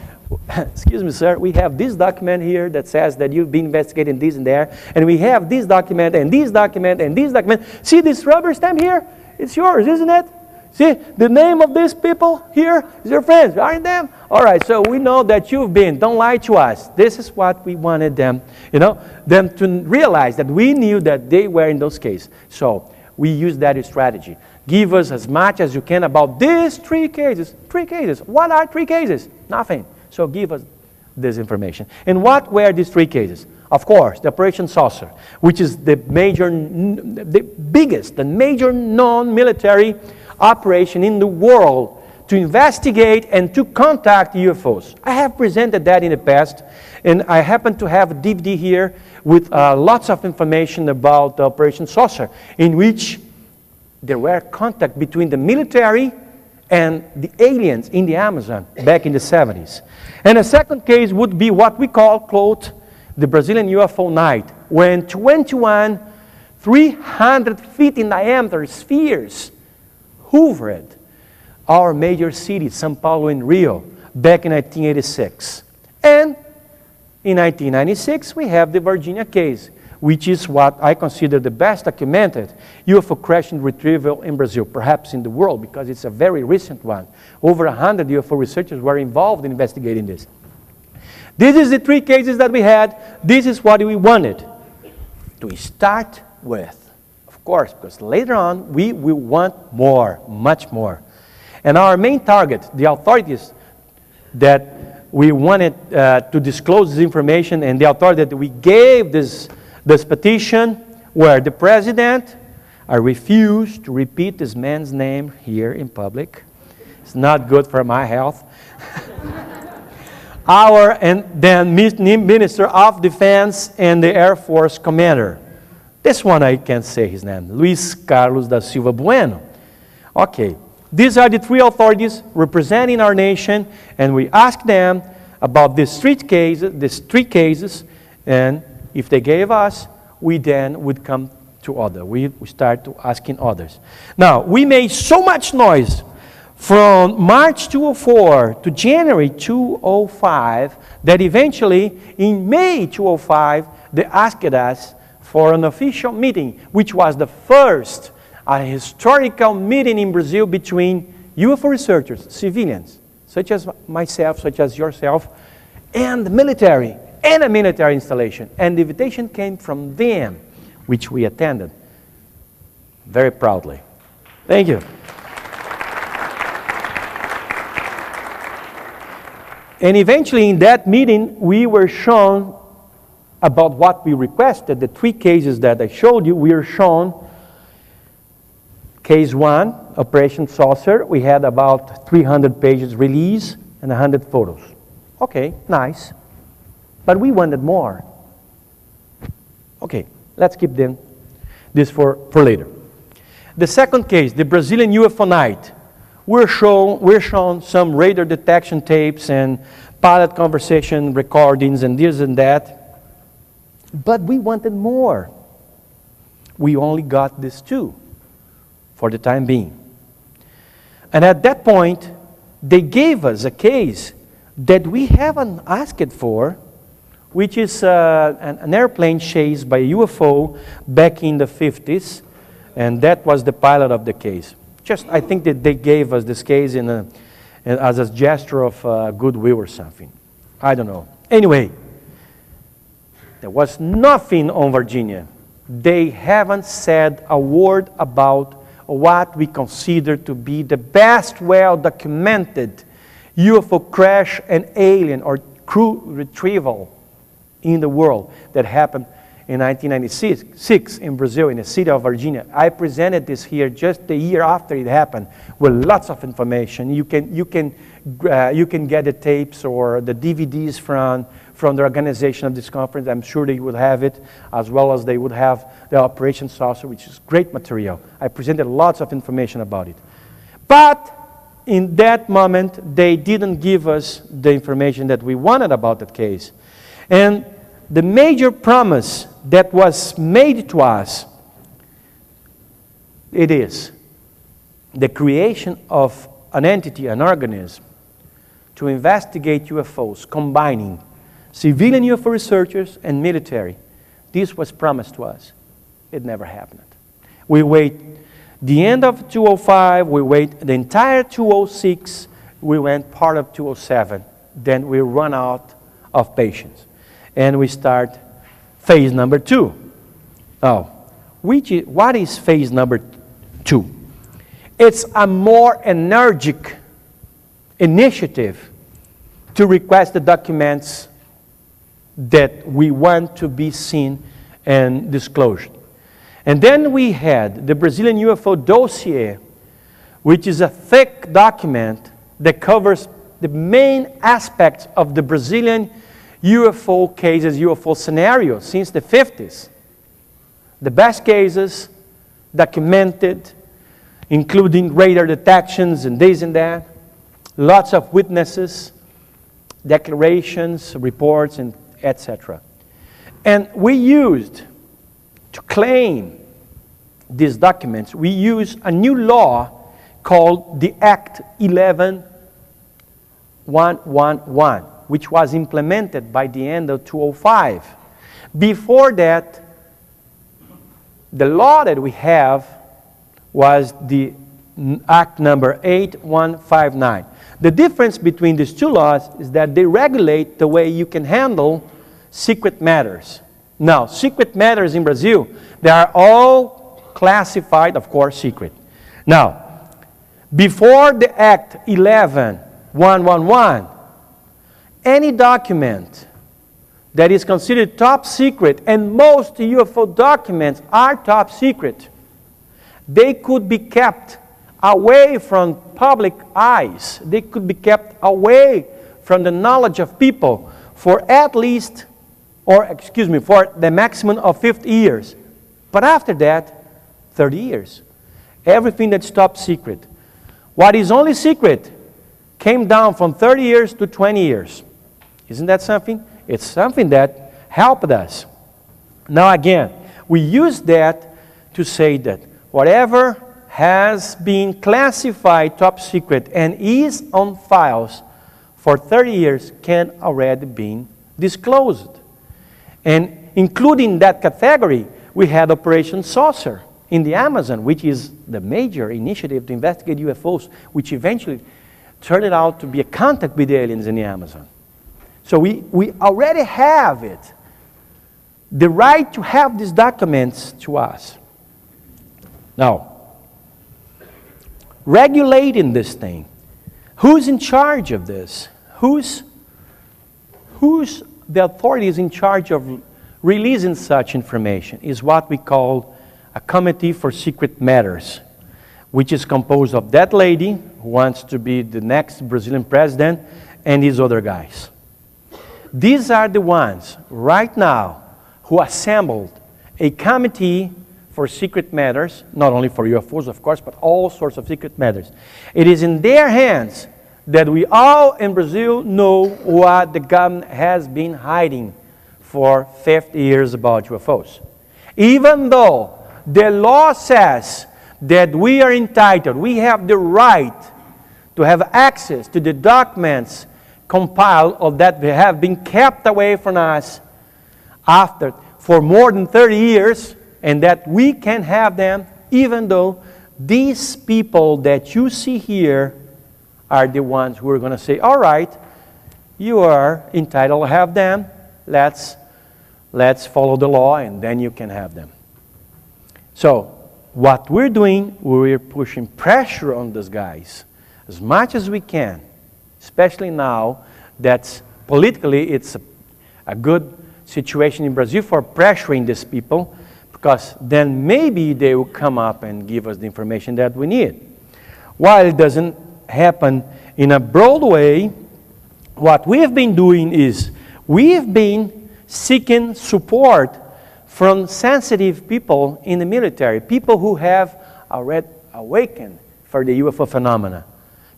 [SPEAKER 2] Excuse me, sir, we have this document here that says that you've been investigating this and there, and we have this document, and this document, and this document. See this rubber stamp here? It's yours, isn't it? See, the name of these people here is your friends, aren't them? All right, so we know that you've been. Don't lie to us. This is what we wanted them, them to realize that we knew that they were in those cases. So we used that strategy. Give us as much as you can about these 3 cases. 3 cases. What are 3 cases? Nothing. So give us this information. And what were these 3 cases? Of course, the Operation Saucer, which is the biggest, the major non-military operation in the world to investigate and to contact UFOs. I have presented that in the past, and I happen to have a DVD here with lots of information about the Operation Saucer, in which there were contact between the military and the aliens in the Amazon back in the 70s. And a second case would be what we call, quote, the Brazilian UFO night, when 21 300 feet in diameter spheres hovered our major cities, São Paulo and Rio, back in 1986. And in 1996, we have the Virginia case, which is what I consider the best documented UFO crash and retrieval in Brazil, perhaps in the world, because it's a very recent one. Over 100 UFO researchers were involved in investigating this. This is the 3 cases that we had. This is what we wanted to start with. Of course, because later on, we will want more, much more. And our main target, the authorities that we wanted to disclose this information, and the authority that we gave this petition, were the president. I refuse to repeat this man's name here in public. It's not good for my health. And then Minister of Defense and the Air Force Commander. This one I can't say his name. Luis Carlos da Silva Bueno. Okay. These are the 3 authorities representing our nation, and we asked them about these 3 cases, and if they gave us, we then would come to others. We start to asking others. Now, we made so much noise from March 2004 to January 2005 that eventually, in May 2005, they asked us for an official meeting, which was the first a historical meeting in Brazil between UFO researchers, civilians, such as myself, such as yourself, and the military, and a military installation. And the invitation came from them, which we attended very proudly. Thank you. And eventually in that meeting, we were shown about what we requested. The 3 cases that I showed you, we were shown. Case 1, Operation Saucer, we had about 300 pages release and 100 photos. Okay, nice. But we wanted more. Okay, let's keep this for later. The second case, the Brazilian UFO night. We're shown some radar detection tapes and pilot conversation recordings and this and that. But we wanted more. We only got these 2 for the time being. And at that point, they gave us a case that we haven't asked for, which is an airplane chased by a UFO back in the 50s, and that was the pilot of the case. Just, I think that they gave us this case as a gesture of goodwill or something. I don't know. Anyway, there was nothing on Virginia. They haven't said a word about what we consider to be the best well-documented UFO crash and alien or crew retrieval in the world that happened in 1996 in Brazil, in the city of Virginia. I presented this here just the year after it happened with lots of information. You can get the tapes or the DVDs from the organization of this conference. I'm sure they would have it, as well as they would have the Operation Saucer, which is great material. I presented lots of information about it. But in that moment, they didn't give us the information that we wanted about that case. And the major promise that was made to us, it is the creation of an entity, an organism, to investigate UFOs, combining civilian UFO researchers and military. This was promised to us. It never happened. We wait the end of 2005, we wait the entire 2006, we went part of 2007. Then we run out of patience. And we start phase number 2. Oh, what is phase number 2? It's a more energetic initiative to request the documents that we want to be seen and disclosed. And then we had the Brazilian UFO dossier, which is a thick document that covers the main aspects of the Brazilian UFO cases, UFO scenarios since the 50s. The best cases documented, including radar detections and this and that, lots of witnesses, declarations, reports, and etc. And we used, to claim these documents, we used a new law called the Act 11111, which was implemented by the end of 2005. Before that, the law that we have was the Act number 8159. The difference between these two laws is that they regulate the way you can handle secret matters. Now, secret matters in Brazil, they are all classified, of course, secret. Now, before the Act 11111, any document that is considered top secret, and most UFO documents are top secret, they could be kept away from public eyes. They could be kept away from the knowledge of people for at least, for the maximum of 50 years. But after that, 30 years. Everything that's top secret. What is only secret came down from 30 years to 20 years. Isn't that something? It's something that helped us. Now again, we use that to say that whatever has been classified top secret and is on files for 30 years can already be disclosed. And including that category, we had Operation Saucer in the Amazon, which is the major initiative to investigate UFOs, which eventually turned out to be a contact with the aliens in the Amazon. So we already have it. The right to have these documents to us. Now, regulating this thing, who's in charge of this? Who's the authorities in charge of releasing such information is what we call a Committee for Secret Matters, which is composed of that lady who wants to be the next Brazilian president and these other guys. These are the ones right now who assembled a committee for secret matters, not only for UFOs, of course, but all sorts of secret matters. It is in their hands that we all in Brazil know what the government has been hiding for 50 years about UFOs. Even though the law says that we are entitled, we have the right to have access to the documents compiled or that have been kept away from us for more than 30 years, and that we can have them even though these people that you see here are the ones who are going to say, all right, you are entitled to have them. Let's follow the law, and then you can have them. So what we're doing, we're pushing pressure on those guys as much as we can, especially now that politically it's a good situation in Brazil for pressuring these people, because then maybe they will come up and give us the information that we need. While it doesn't happen in a broad way, what we have been doing is we've been seeking support from sensitive people in the military, people who have already awakened for the UFO phenomena,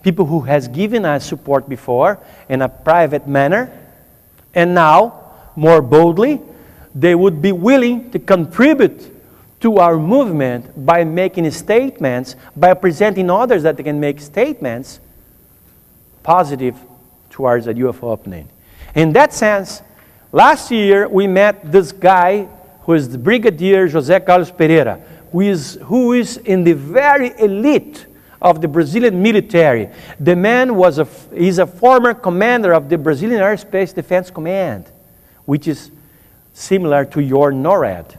[SPEAKER 2] people who has given us support before in a private manner, and now, more boldly, they would be willing to contribute to our movement by making statements, by presenting others that they can make statements positive towards a UFO opening. In that sense, last year we met this guy who is the Brigadier José Carlos Pereira, who is in the very elite of the Brazilian military. The man is a former commander of the Brazilian Airspace Defense Command, which is similar to your NORAD.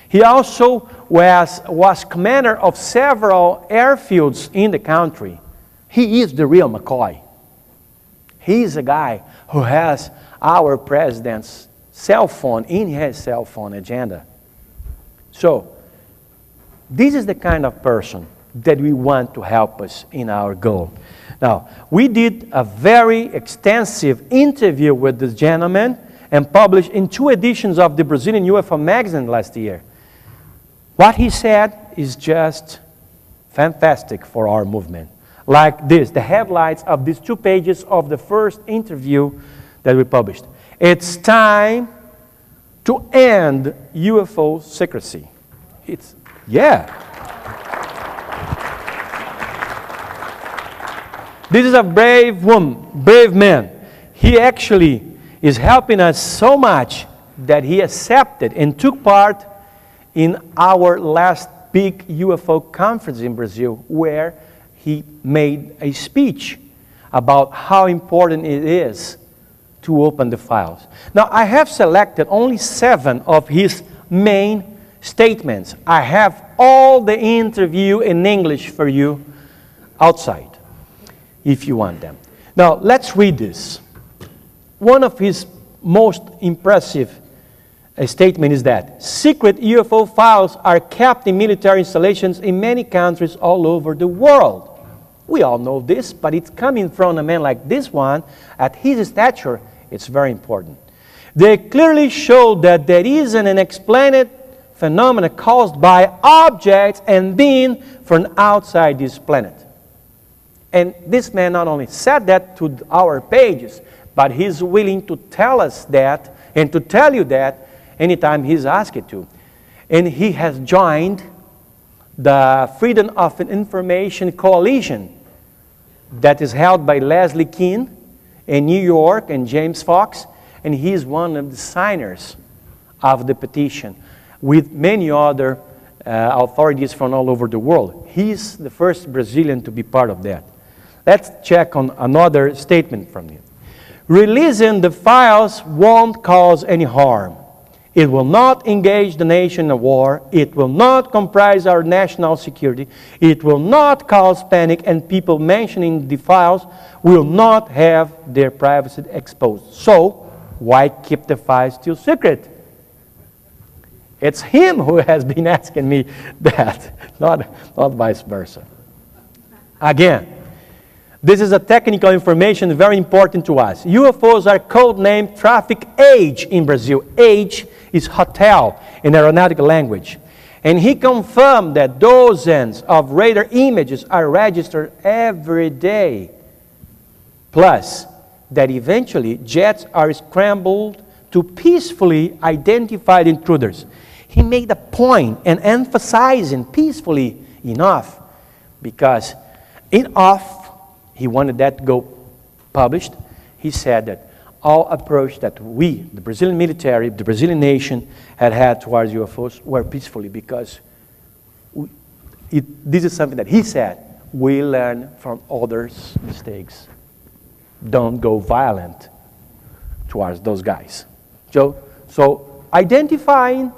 [SPEAKER 2] He also was commander of several airfields in the country. He is the real McCoy. He is a guy who has our president's cell phone in his cell phone agenda. So, this is the kind of person that we want to help us in our goal. Now, we did a very extensive interview with this gentleman and published in 2 editions of the Brazilian UFO magazine last year. What he said is just fantastic for our movement. Like this, the headlines of these 2 pages of the first interview that we published. It's time to end UFO secrecy. This is a brave woman, brave man. He actually is helping us so much that he accepted and took part in our last big UFO conference in Brazil, where he made a speech about how important it is to open the files. Now, I have selected only 7 of his main statements. I have all the interview in English for you outside, if you want them. Now, let's read this. One of his most impressive statement is that secret UFO files are kept in military installations in many countries all over the world. We all know this, but it's coming from a man like this one. At his stature, it's very important. They clearly show that there is an unexplained phenomena caused by objects and beings from outside this planet. And this man not only said that to our pages, but he's willing to tell us that and to tell you that anytime he's asked to. And he has joined the Freedom of Information Coalition that is held by Leslie Kean in New York and James Fox, and he's one of the signers of the petition with many other authorities from all over the world. He's the first Brazilian to be part of that. Let's check on another statement from him. Releasing the files won't cause any harm. It will not engage the nation in a war. It will not compromise our national security. It will not cause panic, and people mentioning the files will not have their privacy exposed. So, why keep the files still secret? It's him who has been asking me that, not vice versa. Again, this is a technical information very important to us. UFOs are codenamed traffic age in Brazil. Age is hotel in aeronautical language. And he confirmed that dozens of radar images are registered every day. Plus, that eventually jets are scrambled to peacefully identify the intruders. He made a point and emphasizing peacefully enough, because he wanted that to go published. He said that all approach that we, the Brazilian military, the Brazilian nation, had towards UFOs were peacefully, because this is something that he said. We learn from others' mistakes. Don't go violent towards those guys. So identifying,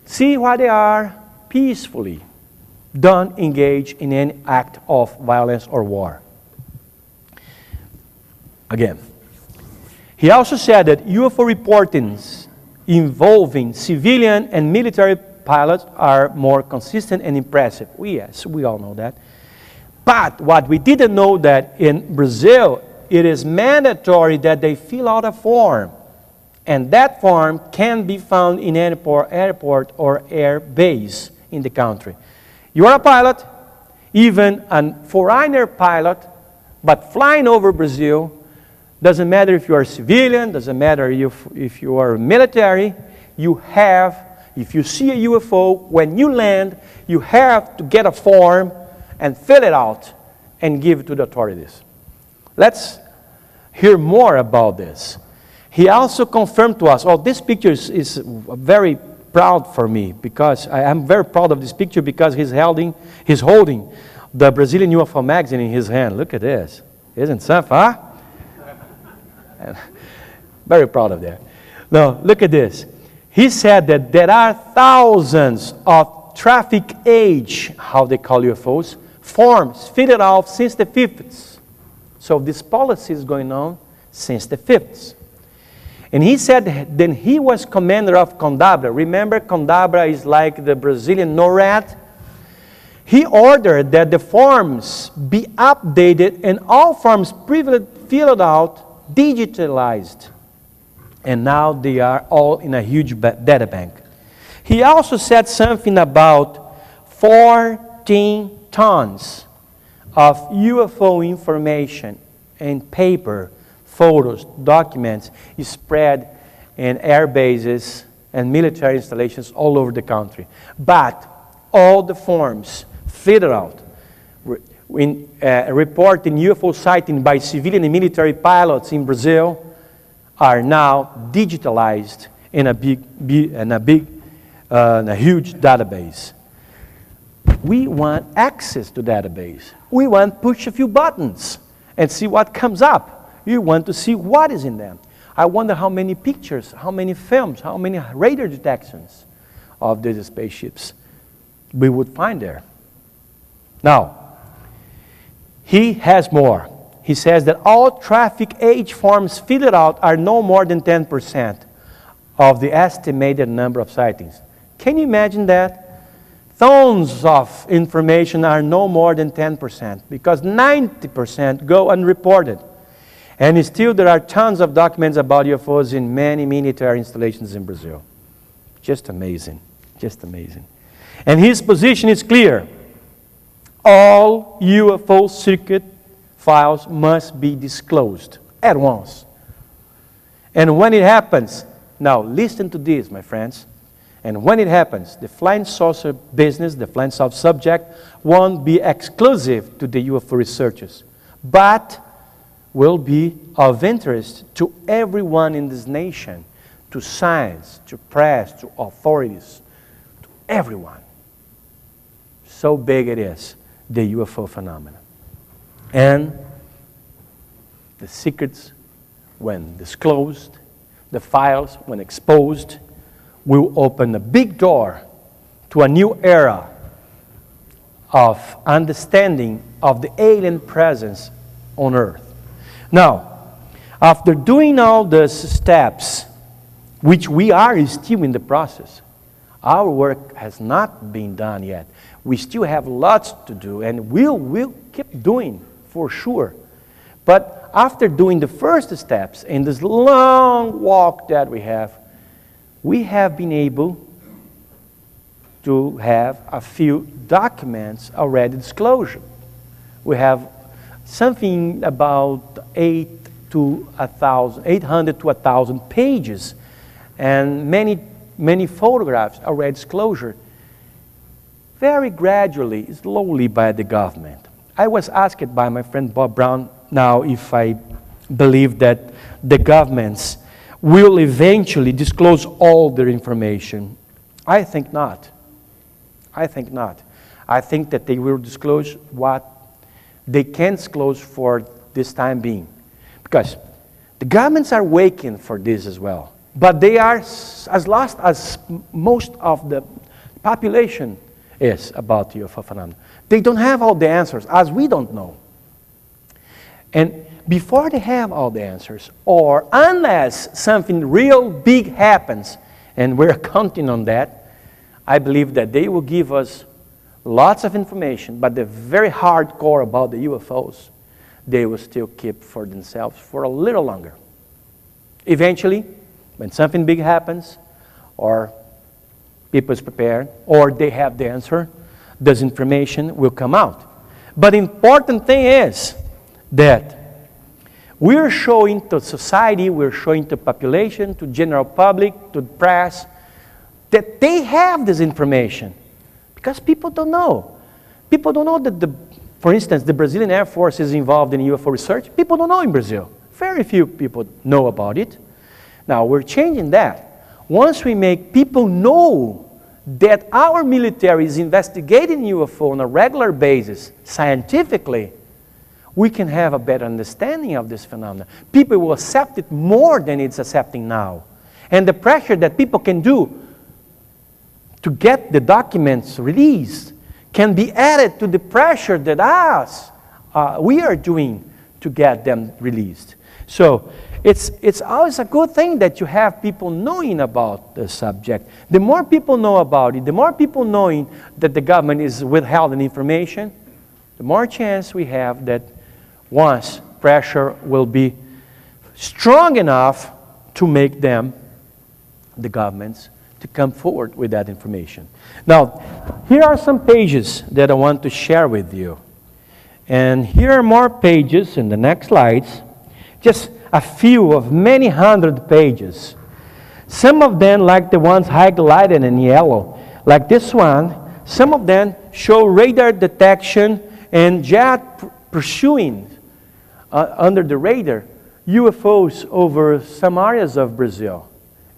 [SPEAKER 2] see what they are peacefully. Don't engage in any act of violence or war. Again, he also said that UFO reportings involving civilian and military pilots are more consistent and impressive. Yes, we all know that. But what we didn't know that in Brazil, it is mandatory that they fill out a form. And that form can be found in any airport or air base in the country. You are a pilot, even a foreigner pilot, but flying over Brazil, doesn't matter if you are a civilian, doesn't matter if you are military, if you see a UFO, when you land, you have to get a form and fill it out and give it to the authorities. Let's hear more about this. He also confirmed to us, this picture is very proud for me, because I am very proud of this picture because he's holding the Brazilian UFO magazine in his hand. Look at this. Isn't something, huh? Very proud of that. Now, look at this. He said that there are thousands of traffic age, how they call UFOs, forms fitted out since the 50s. So this policy is going on since the 50s. And he said then he was commander of Condabra. Remember, Condabra is like the Brazilian NORAD. He ordered that the forms be updated and all forms filled out, digitalized. And now they are all in a huge data bank. He also said something about 14 tons of UFO information and paper, photos, documents spread in air bases and military installations all over the country. But all the forms filled out reporting UFO sighting by civilian and military pilots in Brazil are now digitalized in a huge database. We want access to database. We want to push a few buttons and see what comes up. You want to see what is in them. I wonder how many pictures, how many films, how many radar detections of these spaceships we would find there. Now, he has more. He says that all traffic age forms filled out are no more than 10% of the estimated number of sightings. Can you imagine that? Tons of information are no more than 10% because 90% go unreported. And still there are tons of documents about UFOs in many military installations in Brazil. Just amazing. Just amazing. And his position is clear. All UFO circuit files must be disclosed at once. And when it happens, now listen to this, my friends. And when it happens, the flying saucer business, the flying saucer subject, won't be exclusive to the UFO researchers, but will be of interest to everyone in this nation, to science, to press, to authorities, to everyone. So big it is, the UFO phenomena. And the secrets, when disclosed, the files, when exposed, will open a big door to a new era of understanding of the alien presence on Earth. Now, after doing all these steps, which we are still in the process, our work has not been done yet. We still have lots to do, and we'll keep doing for sure. But after doing the first steps in this long walk that we have been able to have a few documents already disclosed. We have something about 800 to 1,000 pages and many photographs already disclosed. Very gradually, slowly by the government. I was asked by my friend Bob Brown now if I believe that the governments will eventually disclose all their information. I think not. I think not. I think that they will disclose what they can disclose for this time being. Because the governments are waiting for this as well. But they are as lost as most of the population is about UFO phenomena. They don't have all the answers, as we don't know. And before they have all the answers, or unless something real big happens, and we're counting on that, I believe that they will give us lots of information, but the very hardcore about the UFOs, they will still keep for themselves for a little longer. Eventually, when something big happens, or people is prepared, or they have the answer, this information will come out. But the important thing is that we're showing to society, we're showing to population, to general public, to the press, that they have this information. Because people don't know. People don't know that, for instance, the Brazilian Air Force is involved in UFO research. People don't know in Brazil. Very few people know about it. Now, we're changing that. Once we make people know that our military is investigating UFO on a regular basis, scientifically, we can have a better understanding of this phenomenon. People will accept it more than it's accepting now. And the pressure that people can do to get the documents released can be added to the pressure that we are doing to get them released. So it's always a good thing that you have people knowing about the subject. The more people know about it, the more people knowing that the government is withholding information, the more chance we have that once pressure will be strong enough to make them, the governments, to come forward with that information. Now, here are some pages that I want to share with you. And here are more pages in the next slides. Just a few of many hundred pages. Some of them, like the ones highlighted in yellow, like this one, some of them show radar detection and jet pursuing under the radar UFOs over some areas of Brazil.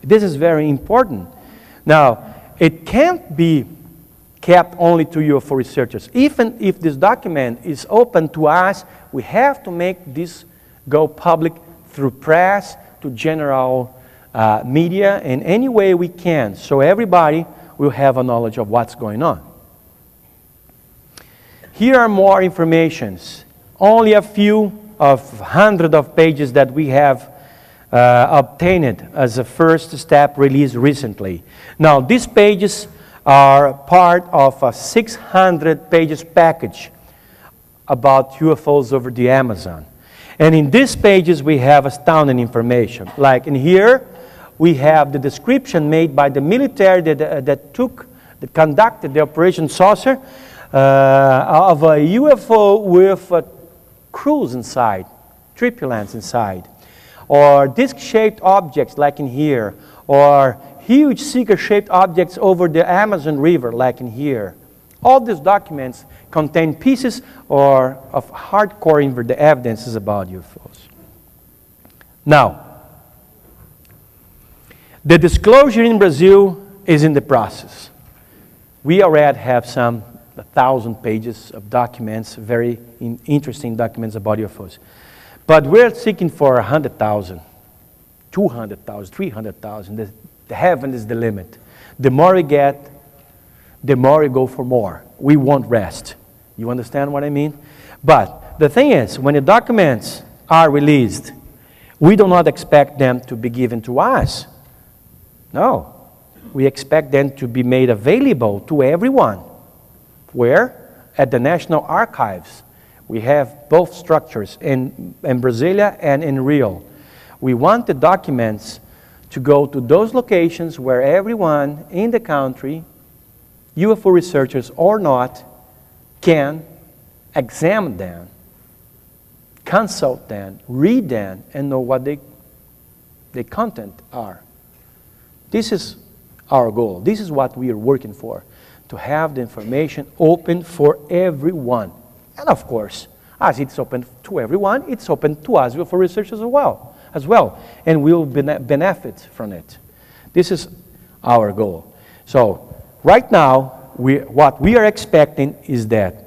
[SPEAKER 2] This is very important. Now, it can't be kept only to UFO researchers. Even if this document is open to us, we have to make this go public through press, to general media, in any way we can, so everybody will have a knowledge of what's going on. Here are more informations. Only a few of hundreds of pages that we have obtained as a first step released recently. Now, these pages are part of a 600 pages package about UFOs over the Amazon. And in these pages, we have astounding information. Like in here, we have the description made by the military that conducted the Operation Saucer of a UFO with crews inside, tripulants inside, or disc-shaped objects like in here, or huge seeker-shaped objects over the Amazon River like in here. All these documents contain pieces of hardcore the evidences about UFOs. Now, the disclosure in Brazil is in the process. We already have some 1,000 pages of documents, very interesting documents about UFOs. But we're seeking for 100,000, 200,000, 300,000. The heaven is the limit. The more we get, the more we go for more. We won't rest. You understand what I mean? But the thing is, when the documents are released, we do not expect them to be given to us. No. We expect them to be made available to everyone. Where? At the National Archives. We have both structures in Brasilia and in Rio. We want the documents to go to those locations where everyone in the country, UFO researchers or not, can examine them, consult them, read them, and know what the content are. This is our goal. This is what we are working for, to have the information open for everyone. And of course, as it's open to everyone, it's open to us UFO researchers as well, and we'll benefit from it. This is our goal. So right now, what we are expecting is that,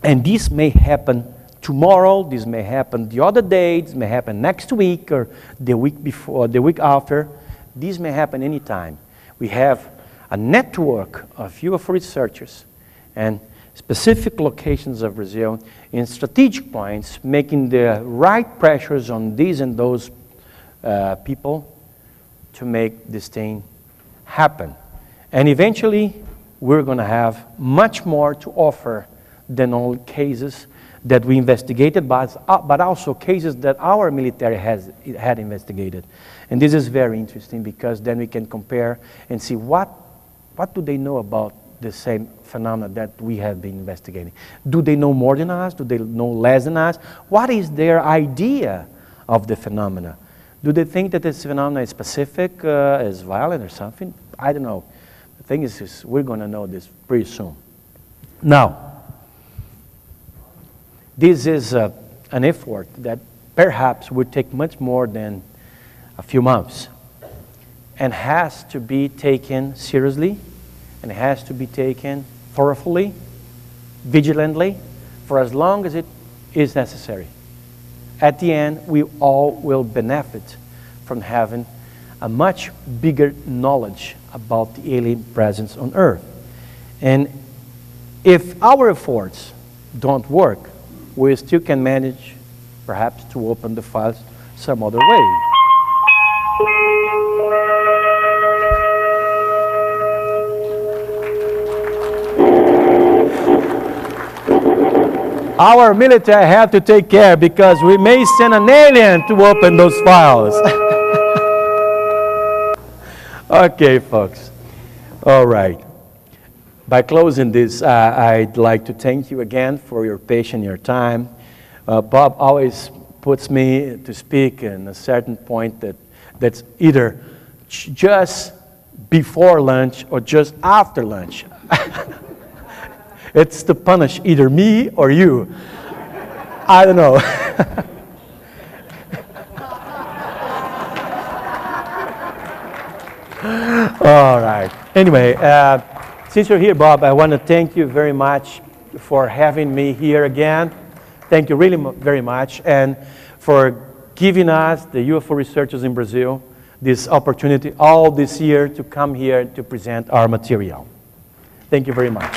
[SPEAKER 2] and this may happen tomorrow, this may happen the other day, this may happen next week or the week before, the week after, this may happen anytime. We have a network of UFO researchers and specific locations of Brazil in strategic points, making the right pressures on these and those people to make this thing happen. And eventually, we're going to have much more to offer than only cases that we investigated, but also cases that our military had investigated. And this is very interesting because then we can compare and see what do they know about the same phenomena that we have been investigating. Do they know more than us? Do they know less than us? What is their idea of the phenomena? Do they think that this phenomena is specific, is violent or something? I don't know. The thing is we're going to know this pretty soon. Now, this is an effort that perhaps would take much more than a few months and has to be taken seriously and has to be taken thoroughly, vigilantly, for as long as it is necessary. At the end, we all will benefit from having a much bigger knowledge about the alien presence on Earth. And if our efforts don't work, we still can manage, perhaps, to open the files some other way. Our military have to take care because we may send an alien to open those files. Okay, folks. All right. By closing this, I'd like to thank you again for your patience, your time. Bob always puts me to speak in a certain point that's either just before lunch or just after lunch. It's to punish either me or you. I don't know. All right. Anyway, since you're here, Bob, I want to thank you very much for having me here again. Thank you really very much. And for giving us, the UFO researchers in Brazil, this opportunity all this year to come here to present our material. Thank you very much.